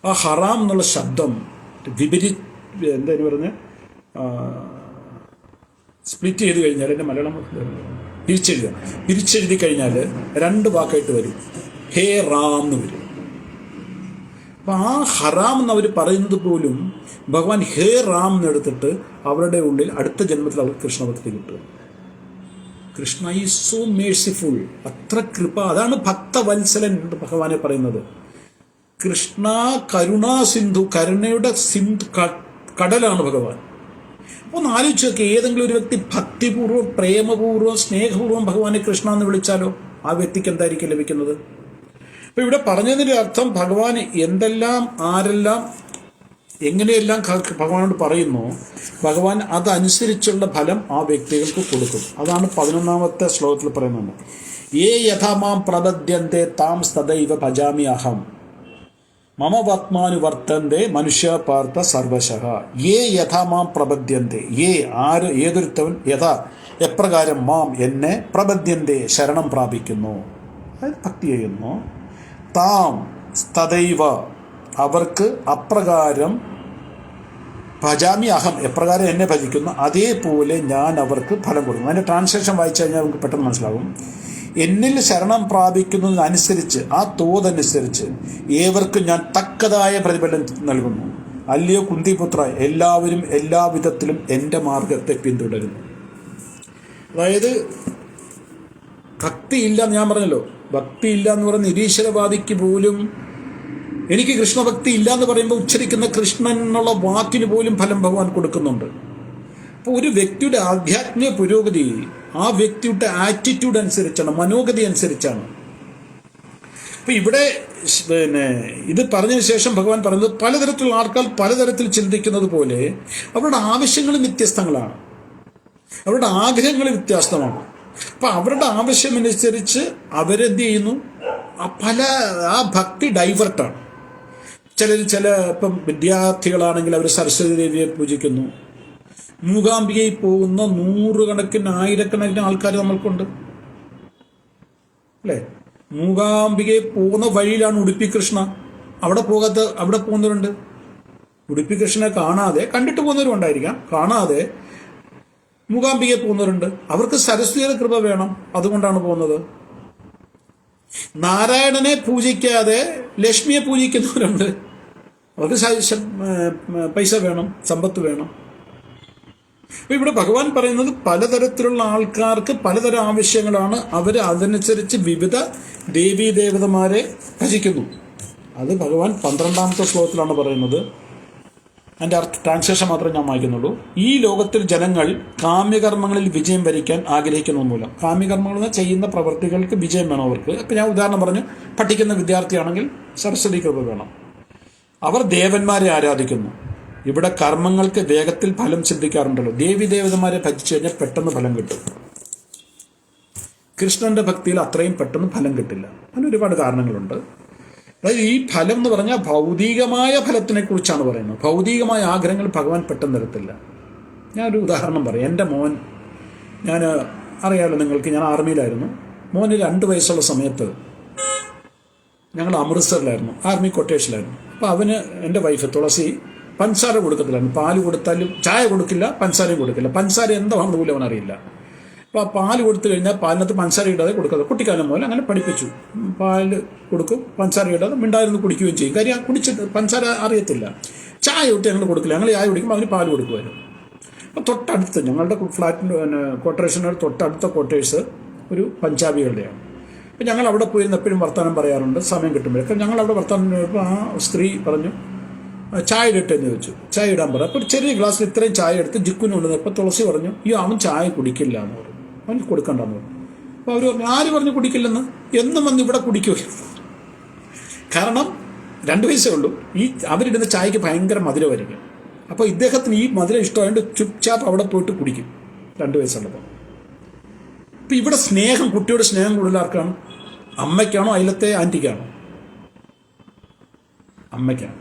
ആ ഹറാം എന്നുള്ള ശബ്ദം എന്താ പറഞ്ഞ സ്പ്ലിറ്റ് ചെയ്ത് കഴിഞ്ഞാൽ, എൻ്റെ മലയാളം പിരിച്ചെഴുതി കഴിഞ്ഞാൽ 2 വാക്കായിട്ട് വരും, ഹേ റാം എന്ന് വരും. അപ്പം ആ ഹറാം എന്ന് അവർ പറയുന്നത് പോലും ഭഗവാൻ ഹേ റാം എന്നെടുത്തിട്ട് അവരുടെ ഉള്ളിൽ അടുത്ത ജന്മത്തിൽ അവർക്ക് കൃഷ്ണഭക്തി കിട്ടുക. കൃഷ്ണ ഈസ് സോ മേഴ്സിഫുൾ, അത്ര കൃപ. അതാണ് ഭക്തവത്സലൻ ഭഗവാനെ പറയുന്നത്. കൃഷ്ണ കരുണാ സിന്ധു, കരുണയുടെ സിന്ധു കടലാണ് ഭഗവാൻ. ഒന്ന് ആലോചിച്ച് നോക്കി, ഏതെങ്കിലും ഒരു വ്യക്തി ഭക്തിപൂർവ്വം പ്രേമപൂർവ്വം സ്നേഹപൂർവ്വം ഭഗവാനെ കൃഷ്ണ എന്ന് വിളിച്ചാലോ ആ വ്യക്തിക്ക് എന്തായിരിക്കും ലഭിക്കുന്നത്? അപ്പൊ ഇവിടെ പറഞ്ഞതിന്റെ അർത്ഥം ഭഗവാൻ എന്തെല്ലാം ആരെല്ലാം എങ്ങനെയെല്ലാം ഭഗവാനോട് പറയുന്നു, ഭഗവാൻ അതനുസരിച്ചുള്ള ഫലം ആ വ്യക്തികൾക്ക് കൊടുക്കും. അതാണ് 11ാമത്തെ ശ്ലോകത്തിൽ പറയുന്നത്. യേ യഥാമാം പ്രപദ്യന്തെ താം തദൈവ ഭജാമി അഹം മമ വത്മാനുവർത്തന്തെ മനുഷ്യ പാർത്ഥ സർവശഃ. യേ യഥാമാം പ്രപദ്യന്തെ, ഏതൊരുത്തവൻ യഥാ എപ്രകാരം മാം എന്നെ പ്രപദ്യന്തെ ശരണം പ്രാപിക്കുന്നു, അതായത് ഭക്തി ചെയ്യുന്നു, താം തദൈവ അവർക്ക് അപ്രകാരം ഭജാമി അഹം എപ്രകാരം എന്നെ ഭജിക്കുന്നു അതേപോലെ ഞാൻ അവർക്ക് ഫലം കൊടുക്കും. അതിൻ്റെ ട്രാൻസ്ലേഷൻ വായിച്ചു കഴിഞ്ഞാൽ നമുക്ക് പെട്ടെന്ന് മനസ്സിലാവും. എന്നിൽ ശരണം പ്രാപിക്കുന്നതിനനുസരിച്ച്, ആ തോതനുസരിച്ച് ഏവർക്കും ഞാൻ തക്കതായ പ്രതിഫലം നൽകുന്നു. അല്ലയോ കുന്തിപുത്ര, എല്ലാവരും എല്ലാ വിധത്തിലും എൻ്റെ മാർഗത്തെ പിന്തുടരുന്നു. അതായത് ഭക്തിയില്ല എന്ന് ഞാൻ പറഞ്ഞല്ലോ, ഭക്തിയില്ല എന്ന് പറഞ്ഞ നിരീശ്വരവാദിക്ക് പോലും എനിക്ക് കൃഷ്ണഭക്തി ഇല്ല എന്ന് പറയുമ്പോൾ ഉച്ചരിക്കുന്ന കൃഷ്ണൻ എന്നുള്ള വാക്കിന് പോലും ഫലം ഭഗവാൻ കൊടുക്കുന്നുണ്ട്. അപ്പോൾ ഒരു വ്യക്തിയുടെ ആധ്യാത്മിക പുരോഗതി ആ വ്യക്തിയുടെ ആറ്റിറ്റ്യൂഡ് അനുസരിച്ചാണ്, മനോഗതി അനുസരിച്ചാണ്. അപ്പോൾ ഇവിടെ ഇത് പറഞ്ഞതിന് ശേഷം ഭഗവാൻ പറയുന്നത് പലതരത്തിലുള്ള ആൾക്കാർ പലതരത്തിൽ ചിന്തിക്കുന്നത് പോലെ അവരുടെ ആവശ്യങ്ങളും വ്യത്യസ്തങ്ങളാണ്, അവരുടെ ആഗ്രഹങ്ങൾ വ്യത്യസ്തമാണ്. അപ്പം അവരുടെ ആവശ്യമനുസരിച്ച് അവരെന്ത് ചെയ്യുന്നു, ആ ഭക്തി ഡൈവേർട്ടാണ്. ഇപ്പം വിദ്യാർത്ഥികളാണെങ്കിൽ അവർ സരസ്വതി ദേവിയെ പൂജിക്കുന്നു. മൂകാംബികയിൽ പോകുന്ന 100 കണക്കിന് 1000 ആൾക്കാർ നമ്മൾക്കുണ്ട് അല്ലേ? മൂകാംബികയിൽ പോകുന്ന വഴിയിലാണ് ഉടുപ്പി കൃഷ്ണ. അവിടെ പോകുന്നവരുണ്ട്. ഉടുപ്പി കൃഷ്ണനെ കാണാതെ, കണ്ടിട്ട് പോകുന്നവരും ഉണ്ടായിരിക്കാം, കാണാതെ മൂകാംബികയിൽ പോകുന്നവരുണ്ട്. അവർക്ക് സരസ്വതിയുടെ കൃപ വേണം, അതുകൊണ്ടാണ് പോകുന്നത്. നാരായണനെ പൂജിക്കാതെ ലക്ഷ്മിയെ പൂജിക്കുന്നവരുണ്ട്, അവർക്ക് പൈസ വേണം, സമ്പത്ത് വേണം. അപ്പോൾ ഇവിടെ ഭഗവാൻ പറയുന്നത് പലതരത്തിലുള്ള ആൾക്കാർക്ക് പലതരം ആവശ്യങ്ങളാണ്, അവർ അതനുസരിച്ച് വിവിധ ദേവീദേവതമാരെ ഭജിക്കുന്നു. അത് ഭഗവാൻ 12ാമത്തെ ശ്ലോകത്തിലാണ് പറയുന്നത്. അതിൻ്റെ ട്രാൻസ്ലേഷൻ മാത്രമേ ഞാൻ വായിക്കുന്നുള്ളൂ. ഈ ലോകത്തിൽ ജനങ്ങൾ കാമ്യകർമ്മങ്ങളിൽ വിജയം വരിക്കാൻ ആഗ്രഹിക്കുന്ന മൂലം, കാമ്യകർമ്മങ്ങൾ ചെയ്യുന്ന പ്രവൃത്തികൾക്ക് വിജയം വേണം അവർക്ക്. ഇപ്പം ഞാൻ ഉദാഹരണം പറഞ്ഞു, പഠിക്കുന്ന വിദ്യാർത്ഥിയാണെങ്കിൽ സരസ്വതി കൃപ വേണം. അവർ ദേവന്മാരെ ആരാധിക്കുന്നു. ഇവിടെ കർമ്മങ്ങൾക്ക് വേഗത്തിൽ ഫലം സിദ്ധിക്കാറുണ്ടല്ലോ. ദേവീദേവതമാരെ ഭജിച്ചു കഴിഞ്ഞാൽ പെട്ടെന്ന് ഫലം കിട്ടും. കൃഷ്ണന്റെ ഭക്തിയിൽ അത്രയും പെട്ടെന്ന് ഫലം കിട്ടില്ല. അതിന് ഒരുപാട് കാരണങ്ങളുണ്ട്. അതായത് ഈ ഫലം എന്ന് പറഞ്ഞാൽ ഭൗതികമായ ഫലത്തിനെ കുറിച്ചാണ് പറയുന്നത്. ഭൗതികമായ ആഗ്രഹങ്ങൾ ഭഗവാൻ പെട്ടെന്ന് തരത്തില്ല. ഞാനൊരു ഉദാഹരണം പറയാം. എൻ്റെ മോൻ, അറിയാമല്ലോ നിങ്ങൾക്ക്, ഞാൻ ആർമിയിലായിരുന്നു. മോന് 2 വയസ്സുള്ള സമയത്ത് ഞങ്ങൾ അമൃത്സറിലായിരുന്നു, ആർമി കൊട്ടേഷനിലായിരുന്നു. അപ്പോൾ അവന് എൻ്റെ വൈഫ് തുളസി പഞ്ചസാര കൊടുക്കത്തില്ലായിരുന്നു. പാല് കൊടുത്താലും ചായ കൊടുക്കില്ല, പഞ്ചസാരയും കൊടുക്കില്ല. പഞ്ചസാര എന്താണെന്ന് പോലും അവനറിയില്ല. അപ്പോൾ ആ പാല് കൊടുത്തു കഴിഞ്ഞാൽ പാലിനകത്ത് പഞ്ചസാര ഇടാതെ കൊടുക്കാതെ കുട്ടിക്കാലം പോലെ അങ്ങനെ പഠിപ്പിച്ചു. പാല് കൊടുക്കും, പഞ്ചസാര ഇടാതെ മിണ്ടായിരുന്നു കുടിക്കുകയും ചെയ്യും. കാര്യം കുടിച്ചിട്ട് പഞ്ചസാര അറിയത്തില്ല. ചായ കുട്ടി ഞങ്ങൾ കൊടുക്കില്ല, ഞങ്ങൾ ചായ കുടിക്കുമ്പോൾ അവന് പാല് കൊടുക്കുമായിരുന്നു. അപ്പോൾ തൊട്ടടുത്ത് ഞങ്ങളുടെ ഫ്ലാറ്റിൻ്റെ ക്വാർട്ടേഴ്സിൻ്റെ തൊട്ടടുത്ത ക്വാർട്ടേഴ്സ് ഒരു പഞ്ചാബികളുടെയാണ്. അപ്പോൾ ഞങ്ങൾ അവിടെ പോയിരുന്ന എപ്പോഴും വർത്തമാനം പറയാറുണ്ട് സമയം കിട്ടുമ്പോഴൊക്കെ. ഞങ്ങൾ അവിടെ വർത്തമാനം പോയപ്പോൾ ആ സ്ത്രീ പറഞ്ഞു ചായ ഇടട്ടെന്ന് ചോദിച്ചു. ചായ ഇടാൻ പറഞ്ഞു. അപ്പോൾ ഒരു ചെറിയ ഗ്ലാസ്സിൽ ഇത്രയും ചായ എടുത്ത് ജിക്കുന് കൊണ്ടുവന്നു. അപ്പോൾ തുളസി പറഞ്ഞു അവൻ ചായ കുടിക്കില്ല എന്ന് പറഞ്ഞു, അവന് കൊടുക്കണ്ടെന്ന് പറഞ്ഞു. അപ്പോൾ അവർ പറഞ്ഞു ആര് പറഞ്ഞു കുടിക്കില്ലെന്ന്, എന്നും വന്ന് ഇവിടെ കുടിക്കുക. കാരണം 2 വയസ്സേ ഉള്ളൂ. അവരിടുന്ന ചായക്ക് ഭയങ്കര മധുരമായിരിക്കും. അപ്പോൾ ഇദ്ദേഹത്തിന് ഈ മധുരം ഇഷ്ടമായതുകൊണ്ട് ചുപ്ചാപ്പ് അവിടെ പോയിട്ട് കുടിക്കും 2 വയസ്സുള്ളപ്പോൾ. ഇപ്പം ഇവിടെ സ്നേഹം, കുട്ടിയോട് സ്നേഹം കൂടുതൽ ആർക്കാണ്? അമ്മയ്ക്കാണോ അയലത്തെ ആൻറ്റിക്കാണോ? അമ്മയ്ക്കാണ്.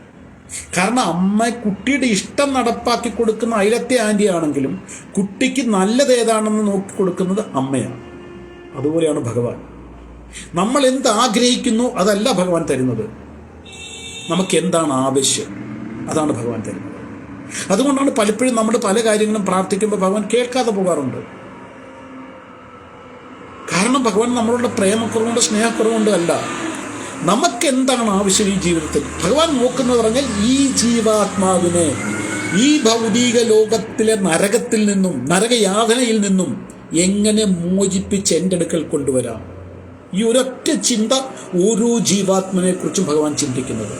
കാരണം അമ്മ കുട്ടിയുടെ ഇഷ്ടം നടപ്പാക്കി കൊടുക്കുന്ന അയലത്തെ ആൻറ്റി ആണെങ്കിലും കുട്ടിക്ക് നല്ലത് ഏതാണെന്ന് നോക്കി കൊടുക്കുന്നത് അമ്മയാണ്. അതുപോലെയാണ് ഭഗവാൻ. നമ്മൾ എന്ത് ആഗ്രഹിക്കുന്നു അതല്ല ഭഗവാൻ തരുന്നത്, നമുക്ക് എന്താണ് ആവശ്യം അതാണ് ഭഗവാൻ തരുന്നത്. അതുകൊണ്ടാണ് പലപ്പോഴും നമ്മൾ പല കാര്യങ്ങളും പ്രാർത്ഥിക്കുമ്പോൾ ഭഗവാൻ കേൾക്കാതെ പോകാറുണ്ട്. കാരണം ഭഗവാൻ നമ്മളോട് പ്രേമക്കുറവുകൊണ്ട് സ്നേഹക്കുറവുകൊണ്ട് അല്ല, നമുക്ക് എന്താണ് ആവശ്യം ഈ ജീവിതത്തിൽ. ഭഗവാൻ നോക്കുന്നത് പറഞ്ഞാൽ ഈ ജീവാത്മാവിനെ ഈ ഭൗതിക ലോകത്തിലെ നരകത്തിൽ നിന്നും നരകയാതനയിൽ നിന്നും എങ്ങനെ മോചിപ്പിച്ച് എൻ്റെ അടുക്കൽ കൊണ്ടുവരാം. ഈ ഒരൊറ്റ ചിന്ത ഓരോ ജീവാത്മനെ കുറിച്ചും ഭഗവാൻ ചിന്തിക്കുന്നത്.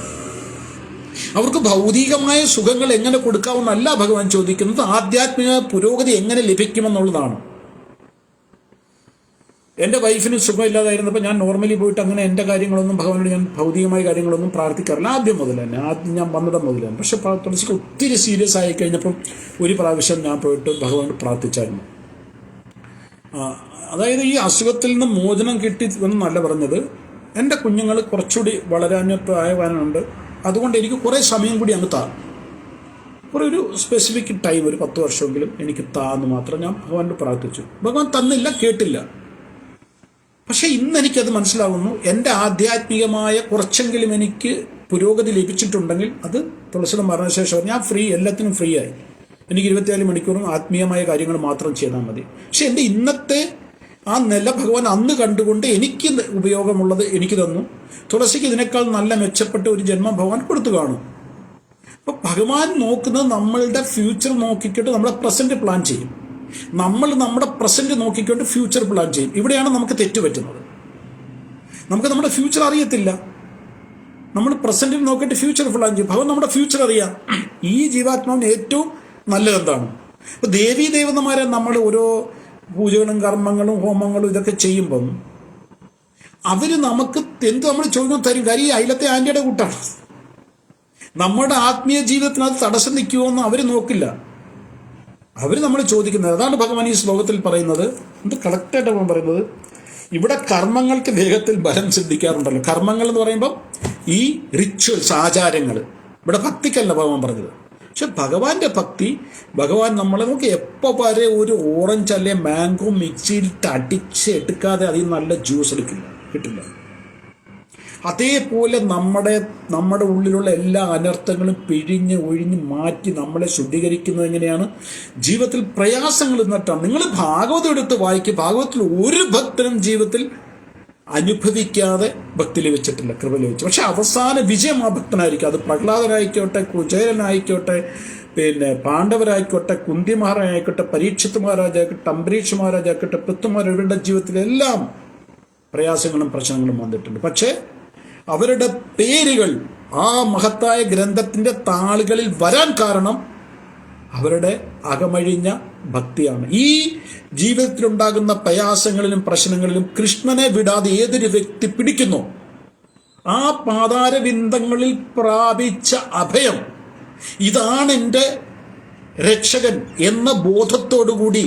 അവർക്ക് ഭൗതികമായ സുഖങ്ങൾ എങ്ങനെ കൊടുക്കാമെന്നല്ല ഭഗവാൻ ചോദിക്കുന്നത്, ആധ്യാത്മിക പുരോഗതി എങ്ങനെ ലഭിക്കുമെന്നുള്ളതാണ്. എൻ്റെ വൈഫിന് സുഖമില്ലാതായിരുന്നപ്പോൾ ഞാൻ നോർമലി പോയിട്ട് അങ്ങനെ എൻ്റെ കാര്യങ്ങളൊന്നും ഭഗവാനോട് ഞാൻ ഭൗതികമായ കാര്യങ്ങളൊന്നും പ്രാർത്ഥിക്കാറില്ല. ആദ്യം ഞാൻ വന്നിടം മുതൽ തന്നെ. പക്ഷെ തുളസിക്ക് ഒത്തിരി സീരിയസ് ആയി കഴിഞ്ഞപ്പം ഒരു പ്രാവശ്യം ഞാൻ പോയിട്ട് ഭഗവാനോട് പ്രാർത്ഥിച്ചായിരുന്നു. അതായത് ഈ അസുഖത്തിൽ നിന്ന് മോചനം കിട്ടി എന്നല്ല പറഞ്ഞത്, എൻ്റെ കുഞ്ഞുങ്ങൾ കുറച്ചുകൂടി വളരാൻ പ്രായവാനുണ്ട്, അതുകൊണ്ട് എനിക്ക് കുറേ സമയം കൂടി അങ്ങ് ഒരു സ്പെസിഫിക് ടൈം, ഒരു 10 വർഷമെങ്കിലും എനിക്ക് എന്ന് മാത്രം ഞാൻ ഭഗവാനോട് പ്രാർത്ഥിച്ചു. ഭഗവാൻ തന്നില്ല, കേട്ടില്ല. പക്ഷെ ഇന്ന് എനിക്കത് മനസ്സിലാകുന്നു, എൻ്റെ ആധ്യാത്മികമായ കുറച്ചെങ്കിലും എനിക്ക് പുരോഗതി ലഭിച്ചിട്ടുണ്ടെങ്കിൽ അത് തുളസിയുടെ മരണശേഷം ഞാൻ എല്ലാത്തിനും ഫ്രീ ആയി. എനിക്ക് 24 മണിക്കൂറും ആത്മീയമായ കാര്യങ്ങൾ മാത്രം ചെയ്താൽ മതി. പക്ഷെ എൻ്റെ ഇന്നത്തെ ആ നില ഭഗവാൻ അന്ന് കണ്ടുകൊണ്ട് എനിക്ക് ഉപയോഗമുള്ളത് എനിക്ക് തന്നു. തുളസിക്ക് ഇതിനേക്കാൾ നല്ല മെച്ചപ്പെട്ട ഒരു ജന്മം ഭഗവാൻ കൊടുത്തു കാണും. അപ്പോൾ ഭഗവാൻ നോക്കുന്നത് നമ്മളുടെ ഫ്യൂച്ചർ നോക്കിക്കൊണ്ട് നമ്മുടെ പ്രസന്റ് പ്ലാൻ ചെയ്യും. നമ്മൾ നമ്മുടെ പ്രസന്റ് നോക്കിക്കൊണ്ട് ഫ്യൂച്ചർ പ്ലാൻ ചെയ്യും. ഇവിടെയാണ് നമുക്ക് തെറ്റുപറ്റുന്നത്. നമുക്ക് നമ്മുടെ ഫ്യൂച്ചർ അറിയത്തില്ല, നമ്മൾ പ്രസന്റിൽ നോക്കിയിട്ട് ഫ്യൂച്ചർ പ്ലാൻ ചെയ്യും. ഭഗവാൻ നമ്മുടെ ഫ്യൂച്ചർ അറിയാം. ഈ ജീവാത്മാവിന് ഏറ്റവും നല്ലതെന്താണ്. അപ്പോൾ ദേവീ ദേവതമാരെ നമ്മൾ ഓരോ പൂജകളും കർമ്മങ്ങളും ഹോമങ്ങളും ഇതൊക്കെ ചെയ്യുമ്പം അവർ നമുക്ക് നമ്മൾ ചോദിക്കാൻ തരും. കാര്യം ഈ അയലത്തെ ആൻറ്റിയുടെ കൂട്ടാണ്. നമ്മുടെ ആത്മീയ ജീവിതത്തിന് അത് തടസ്സം നിൽക്കുമോ എന്ന് അവർ നോക്കില്ല. അവർ നമ്മൾ ചോദിക്കുന്നത്. അതാണ് ഭഗവാൻ ഈ ശ്ലോകത്തിൽ പറയുന്നത്. എന്ത് കറക്റ്റായിട്ട് ഭഗവാൻ പറയുന്നത്, ഇവിടെ കർമ്മങ്ങൾക്ക് വേഗത്തിൽ ബലം സിദ്ധിക്കാറുണ്ടല്ലോ. കർമ്മങ്ങൾ എന്ന് പറയുമ്പം ഈ റിച്വൽസ്, ആചാരങ്ങൾ. ഇവിടെ ഭക്തിക്കല്ല ഭഗവാൻ പറഞ്ഞത്. പക്ഷെ ഭഗവാന്റെ ഭക്തി, ഭഗവാൻ നമ്മളെ നമുക്ക് എപ്പോൾ വരെ ഒരു ഓറഞ്ച് അല്ലെ മാംഗോ മിക്സിയിൽ അടിച്ച് എടുക്കാതെ അതിൽ നല്ല ജ്യൂസ് കിട്ടില്ല. അതേപോലെ നമ്മുടെ ഉള്ളിലുള്ള എല്ലാ അനർത്ഥങ്ങളും പിഴിഞ്ഞ് ഒഴിഞ്ഞ് മാറ്റി നമ്മളെ ശുദ്ധീകരിക്കുന്നത് എങ്ങനെയാണ്? ജീവിതത്തിൽ പ്രയാസങ്ങൾ നിന്നിട്ടാണ്. നിങ്ങൾ ഭാഗവതം എടുത്ത് വായിക്കുക. ഭാഗവതത്തിൽ ഒരു ഭക്തനും ജീവിതത്തിൽ അനുഭവിക്കാതെ ഭക്തി ലഭിച്ചിട്ടില്ല, കൃപ ലഭിച്ചു. പക്ഷെ അവസാന വിജയം ആ ഭക്തനായിരിക്കും. അത് പ്രഹ്ലാദനായിക്കോട്ടെ, കുചേലനായിക്കോട്ടെ, പാണ്ഡവരായിക്കോട്ടെ, കുന്തി മഹാരാജായിക്കോട്ടെ, പരീക്ഷിത് മഹാരാജായിക്കോട്ടെ, അംബരീഷ് മഹാരാജായിക്കോട്ടെ, പൃഥ്വിമാരുടെ ജീവിതത്തിലെല്ലാം പ്രയാസങ്ങളും പ്രശ്നങ്ങളും വന്നിട്ടുണ്ട്. പക്ഷേ അവരുടെ പേരുകൾ ആ മഹത്തായ ഗ്രന്ഥത്തിന്റെ താളുകളിൽ വരാൻ കാരണം അവരുടെ അകമഴിഞ്ഞ ഭക്തിയാണ്. ഈ ജീവിതത്തിലുണ്ടാകുന്ന പ്രയാസങ്ങളിലും പ്രശ്നങ്ങളിലും കൃഷ്ണനെ വിടാതെ ഏതൊരു വ്യക്തി പിടിക്കുന്നു, ആ പാതാരബിന്ദങ്ങളിൽ പ്രാപിച്ച അഭയം, ഇതാണ് എൻ്റെ രക്ഷകൻ എന്ന ബോധത്തോടുകൂടി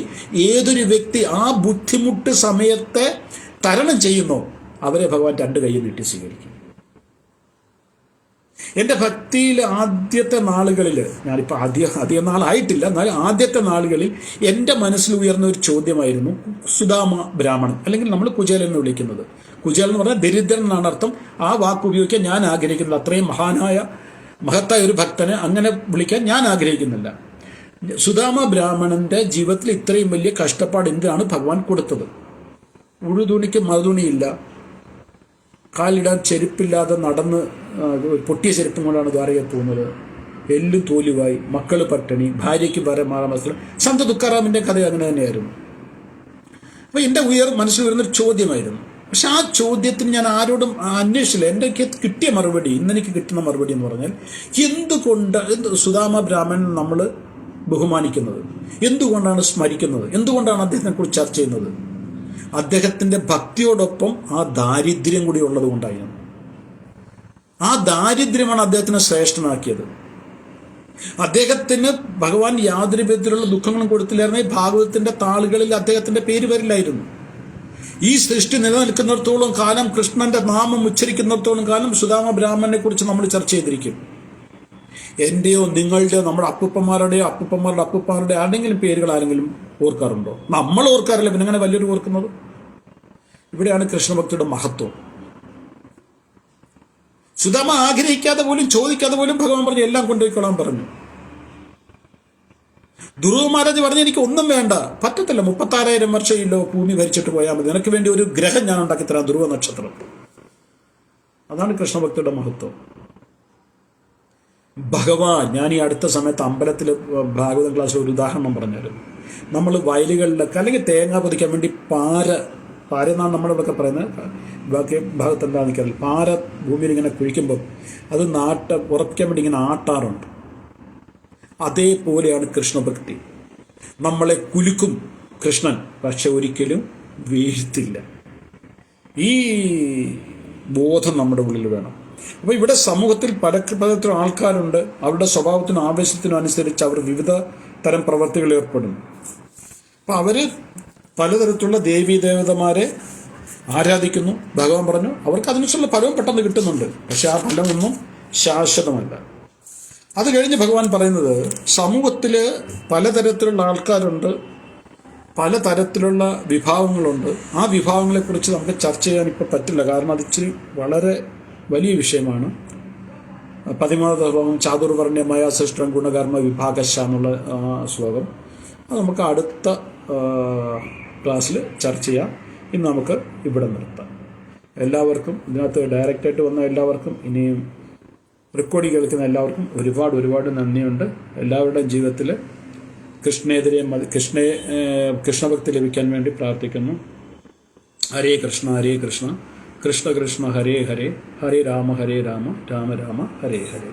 ഏതൊരു വ്യക്തി ആ ബുദ്ധിമുട്ട് സമയത്തെ തരണം ചെയ്യുന്നു, അവരെ ഭഗവാൻ 2 കൈ നീട്ടി സ്വീകരിക്കും. എൻ്റെ ഭക്തിയിൽ ആദ്യത്തെ നാളുകളിൽ, ഞാനിപ്പോൾ അധികം നാളായിട്ടില്ല, എന്നാൽ ആദ്യത്തെ നാളുകളിൽ എൻ്റെ മനസ്സിൽ ഉയർന്ന ഒരു ചോദ്യമായിരുന്നു സുദാമ ബ്രാഹ്മണൻ, അല്ലെങ്കിൽ നമ്മൾ കുചേലൻ എന്ന് വിളിക്കുന്നത്. കുചേലൻ എന്ന് പറഞ്ഞാൽ ദരിദ്രൻ എന്നാണ് അർത്ഥം. ആ വാക്ക് ഉപയോഗിക്കാൻ ഞാൻ ആഗ്രഹിക്കുന്നില്ല. അത്രയും മഹത്തായ ഒരു ഭക്തനെ അങ്ങനെ വിളിക്കാൻ ഞാൻ ആഗ്രഹിക്കുന്നില്ല. സുദാമ ബ്രാഹ്മണന്റെ ജീവിതത്തിൽ ഇത്രയും വലിയ കഷ്ടപ്പാട് എന്തിനാണ് ഭഗവാൻ കൊടുത്തത്? ഉഴുതുണിക്ക് മറുതുണിയില്ല, കാലിടാൻ ചെരുപ്പില്ലാതെ നടന്ന് പൊട്ടിയ ചെരുപ്പും കൊണ്ടാണ് ദ്വാരകയിൽ പോകുന്നത്. എല്ലും തോലുവായി, മക്കൾ പട്ടിണി, ഭാര്യയ്ക്ക് മാറാൻ മനസ്സിലും. സന്ത തുക്കാറാമിൻ്റെ കഥ അങ്ങനെ തന്നെയായിരുന്നു. അപ്പോൾ എൻ്റെ മനസ്സിൽ വരുന്നൊരു ചോദ്യമായിരുന്നു. പക്ഷെ ആ ചോദ്യത്തിന് ഞാൻ ആരോടും അന്വേഷിച്ചില്ല. എൻ്റെ കിട്ടിയ മറുപടി, ഇന്നെനിക്ക് കിട്ടുന്ന മറുപടി എന്ന് പറഞ്ഞാൽ, എന്തുകൊണ്ട് സുദാമ ബ്രാഹ്മണൻ നമ്മൾ ബഹുമാനിക്കുന്നത്, എന്തുകൊണ്ടാണ് സ്മരിക്കുന്നത്, എന്തുകൊണ്ടാണ് അദ്ദേഹത്തെക്കുറിച്ച് ചർച്ച ചെയ്യുന്നത്? അദ്ദേഹത്തിൻ്റെ ഭക്തിയോടൊപ്പം ആ ദാരിദ്ര്യം കൂടി ഉള്ളത് കൊണ്ടായിരുന്നു. ആ ദാരിദ്ര്യമാണ് അദ്ദേഹത്തിനെ ശ്രേഷ്ഠനാക്കിയത്. അദ്ദേഹത്തിന് ഭഗവാൻ യാതൊരു വിധത്തിലുള്ള ദുഃഖങ്ങളും കൊടുത്തില്ലായിരുന്നെങ്കിൽ ഭാഗവതത്തിന്റെ താളുകളിൽ അദ്ദേഹത്തിന്റെ പേര് വരില്ലായിരുന്നു. ഈ സൃഷ്ടി നിലനിൽക്കുന്നിടത്തോളം കാലം, കൃഷ്ണന്റെ നാമം ഉച്ചരിക്കുന്നിടത്തോളം കാലം സുദാമ ബ്രാഹ്മണനെ കുറിച്ച് നമ്മൾ ചർച്ച ചെയ്തിരിക്കും. എൻ്റെയോ നിങ്ങളുടെയോ നമ്മുടെ അപ്പൂപ്പന്മാരുടെയോ അപ്പൂപ്പന്മാരുടെ അപ്പൂപ്പന്മാരുടെ ആരുടെങ്കിലും പേരുകൾ ആരെങ്കിലും ഓർക്കാറുണ്ടോ? നമ്മൾ ഓർക്കാറില്ല, പിന്നെ അങ്ങനെ വലിയൊരു ഓർക്കുന്നത്. ഇവിടെയാണ് കൃഷ്ണഭക്തിയുടെ മഹത്വം. സുധാമ ആഗ്രഹിക്കാതെ പോലും ചോദിക്കാതെ പോലും ഭഗവാൻ പറഞ്ഞു എല്ലാം കൊണ്ടുപോയിക്കൊള്ളാൻ പറഞ്ഞു. ധ്രുവ മഹാരാജ് പറഞ്ഞു എനിക്ക് ഒന്നും വേണ്ട, പറ്റത്തില്ല, 36,000 വർഷം ഇല്ലോ ഭൂമി ഭരിച്ചിട്ട് പോയാൽ മതി, നിനക്ക് വേണ്ടി ഒരു ഗ്രഹം ഞാൻ ഉണ്ടാക്കിത്തരാം, ധ്രുവ നക്ഷത്രം. അതാണ് കൃഷ്ണഭക്തിയുടെ മഹത്വം. ഭഗവാൻ, ഞാൻ ഈ അടുത്ത സമയത്ത് അമ്പലത്തിൽ ഭാഗവതം ക്ലാസ്സിൽ ഒരു ഉദാഹരണം പറഞ്ഞായിരുന്നു. നമ്മൾ വയലുകളിലൊക്കെ അല്ലെങ്കിൽ തേങ്ങ പൊതിക്കാൻ വേണ്ടി പാര എന്നാണ് നമ്മളിവിടെയൊക്കെ പറയുന്നത്, ബാക്കി ഭാഗത്ത് എന്താണെന്ന് എനിക്കറിയില്ല, പാര ഭൂമിയിൽ ഇങ്ങനെ കുഴിക്കുമ്പം അത് ഉറപ്പിക്കാൻ വേണ്ടി ഇങ്ങനെ ആട്ടാറുണ്ട്. അതേപോലെയാണ് കൃഷ്ണഭക്തി. നമ്മളെ കുലുക്കും കൃഷ്ണൻ, പക്ഷെ ഒരിക്കലും വീഴ്ത്തില്ല. ഈ ബോധം നമ്മുടെ ഉള്ളിൽ വേണം. അപ്പോൾ ഇവിടെ സമൂഹത്തിൽ പലതരം ആൾക്കാരുണ്ട്. അവരുടെ സ്വഭാവത്തിനും ആവേശത്തിനും അനുസരിച്ച് അവർ വിവിധ തരം പ്രവർത്തികൾ ഏർപ്പെടുന്നു. അപ്പം അവർ പലതരത്തിലുള്ള ദേവീദേവതമാരെ ആരാധിക്കുന്നു. ഭഗവാൻ പറഞ്ഞു അവർക്ക് അതിനുള്ള ഫലവും പെട്ടെന്ന് കിട്ടുന്നുണ്ട്, പക്ഷെ ആ ഫലമൊന്നും ശാശ്വതമല്ല. അത് കഴിഞ്ഞ് ഭഗവാൻ പറയുന്നത് സമൂഹത്തിൽ പലതരത്തിലുള്ള ആൾക്കാരുണ്ട്, പലതരത്തിലുള്ള വിഭാഗങ്ങളുണ്ട്. ആ വിഭാഗങ്ങളെക്കുറിച്ച് നമുക്ക് ചർച്ച ചെയ്യാൻ ഇപ്പോൾ പറ്റില്ല, കാരണം അത് ഇച്ചിരി വളരെ വലിയ വിഷയമാണ്. 13ാം ശ്ലോകം ചാതുർവർണ്ണ്യമായ സൃഷ്ടം ഗുണകർമ്മ വിഭാഗശ എന്നുള്ള ശ്ലോകം അത് നമുക്ക് അടുത്ത ക്ലാസ്സിൽ ചർച്ച ചെയ്യാം. ഇന്ന് നമുക്ക് ഇവിടെ നിർത്താം. എല്ലാവർക്കും ഇതിനകത്ത് ഡയറക്റ്റായിട്ട് വന്ന എല്ലാവർക്കും, ഇനിയും റെക്കോർഡിങ് കേൾക്കുന്ന എല്ലാവർക്കും ഒരുപാട് നന്ദിയുണ്ട്. എല്ലാവരുടെയും ജീവിതത്തിൽ കൃഷ്ണഭക്തി ലഭിക്കാൻ വേണ്ടി പ്രാർത്ഥിക്കുന്നു. ഹരേ കൃഷ്ണ ഹരേ കൃഷ്ണ കൃഷ്ണ കൃഷ്ണ ഹരേ ഹരേ, ഹരേ രാമ രാമ രാമ ഹരേ ഹരേ.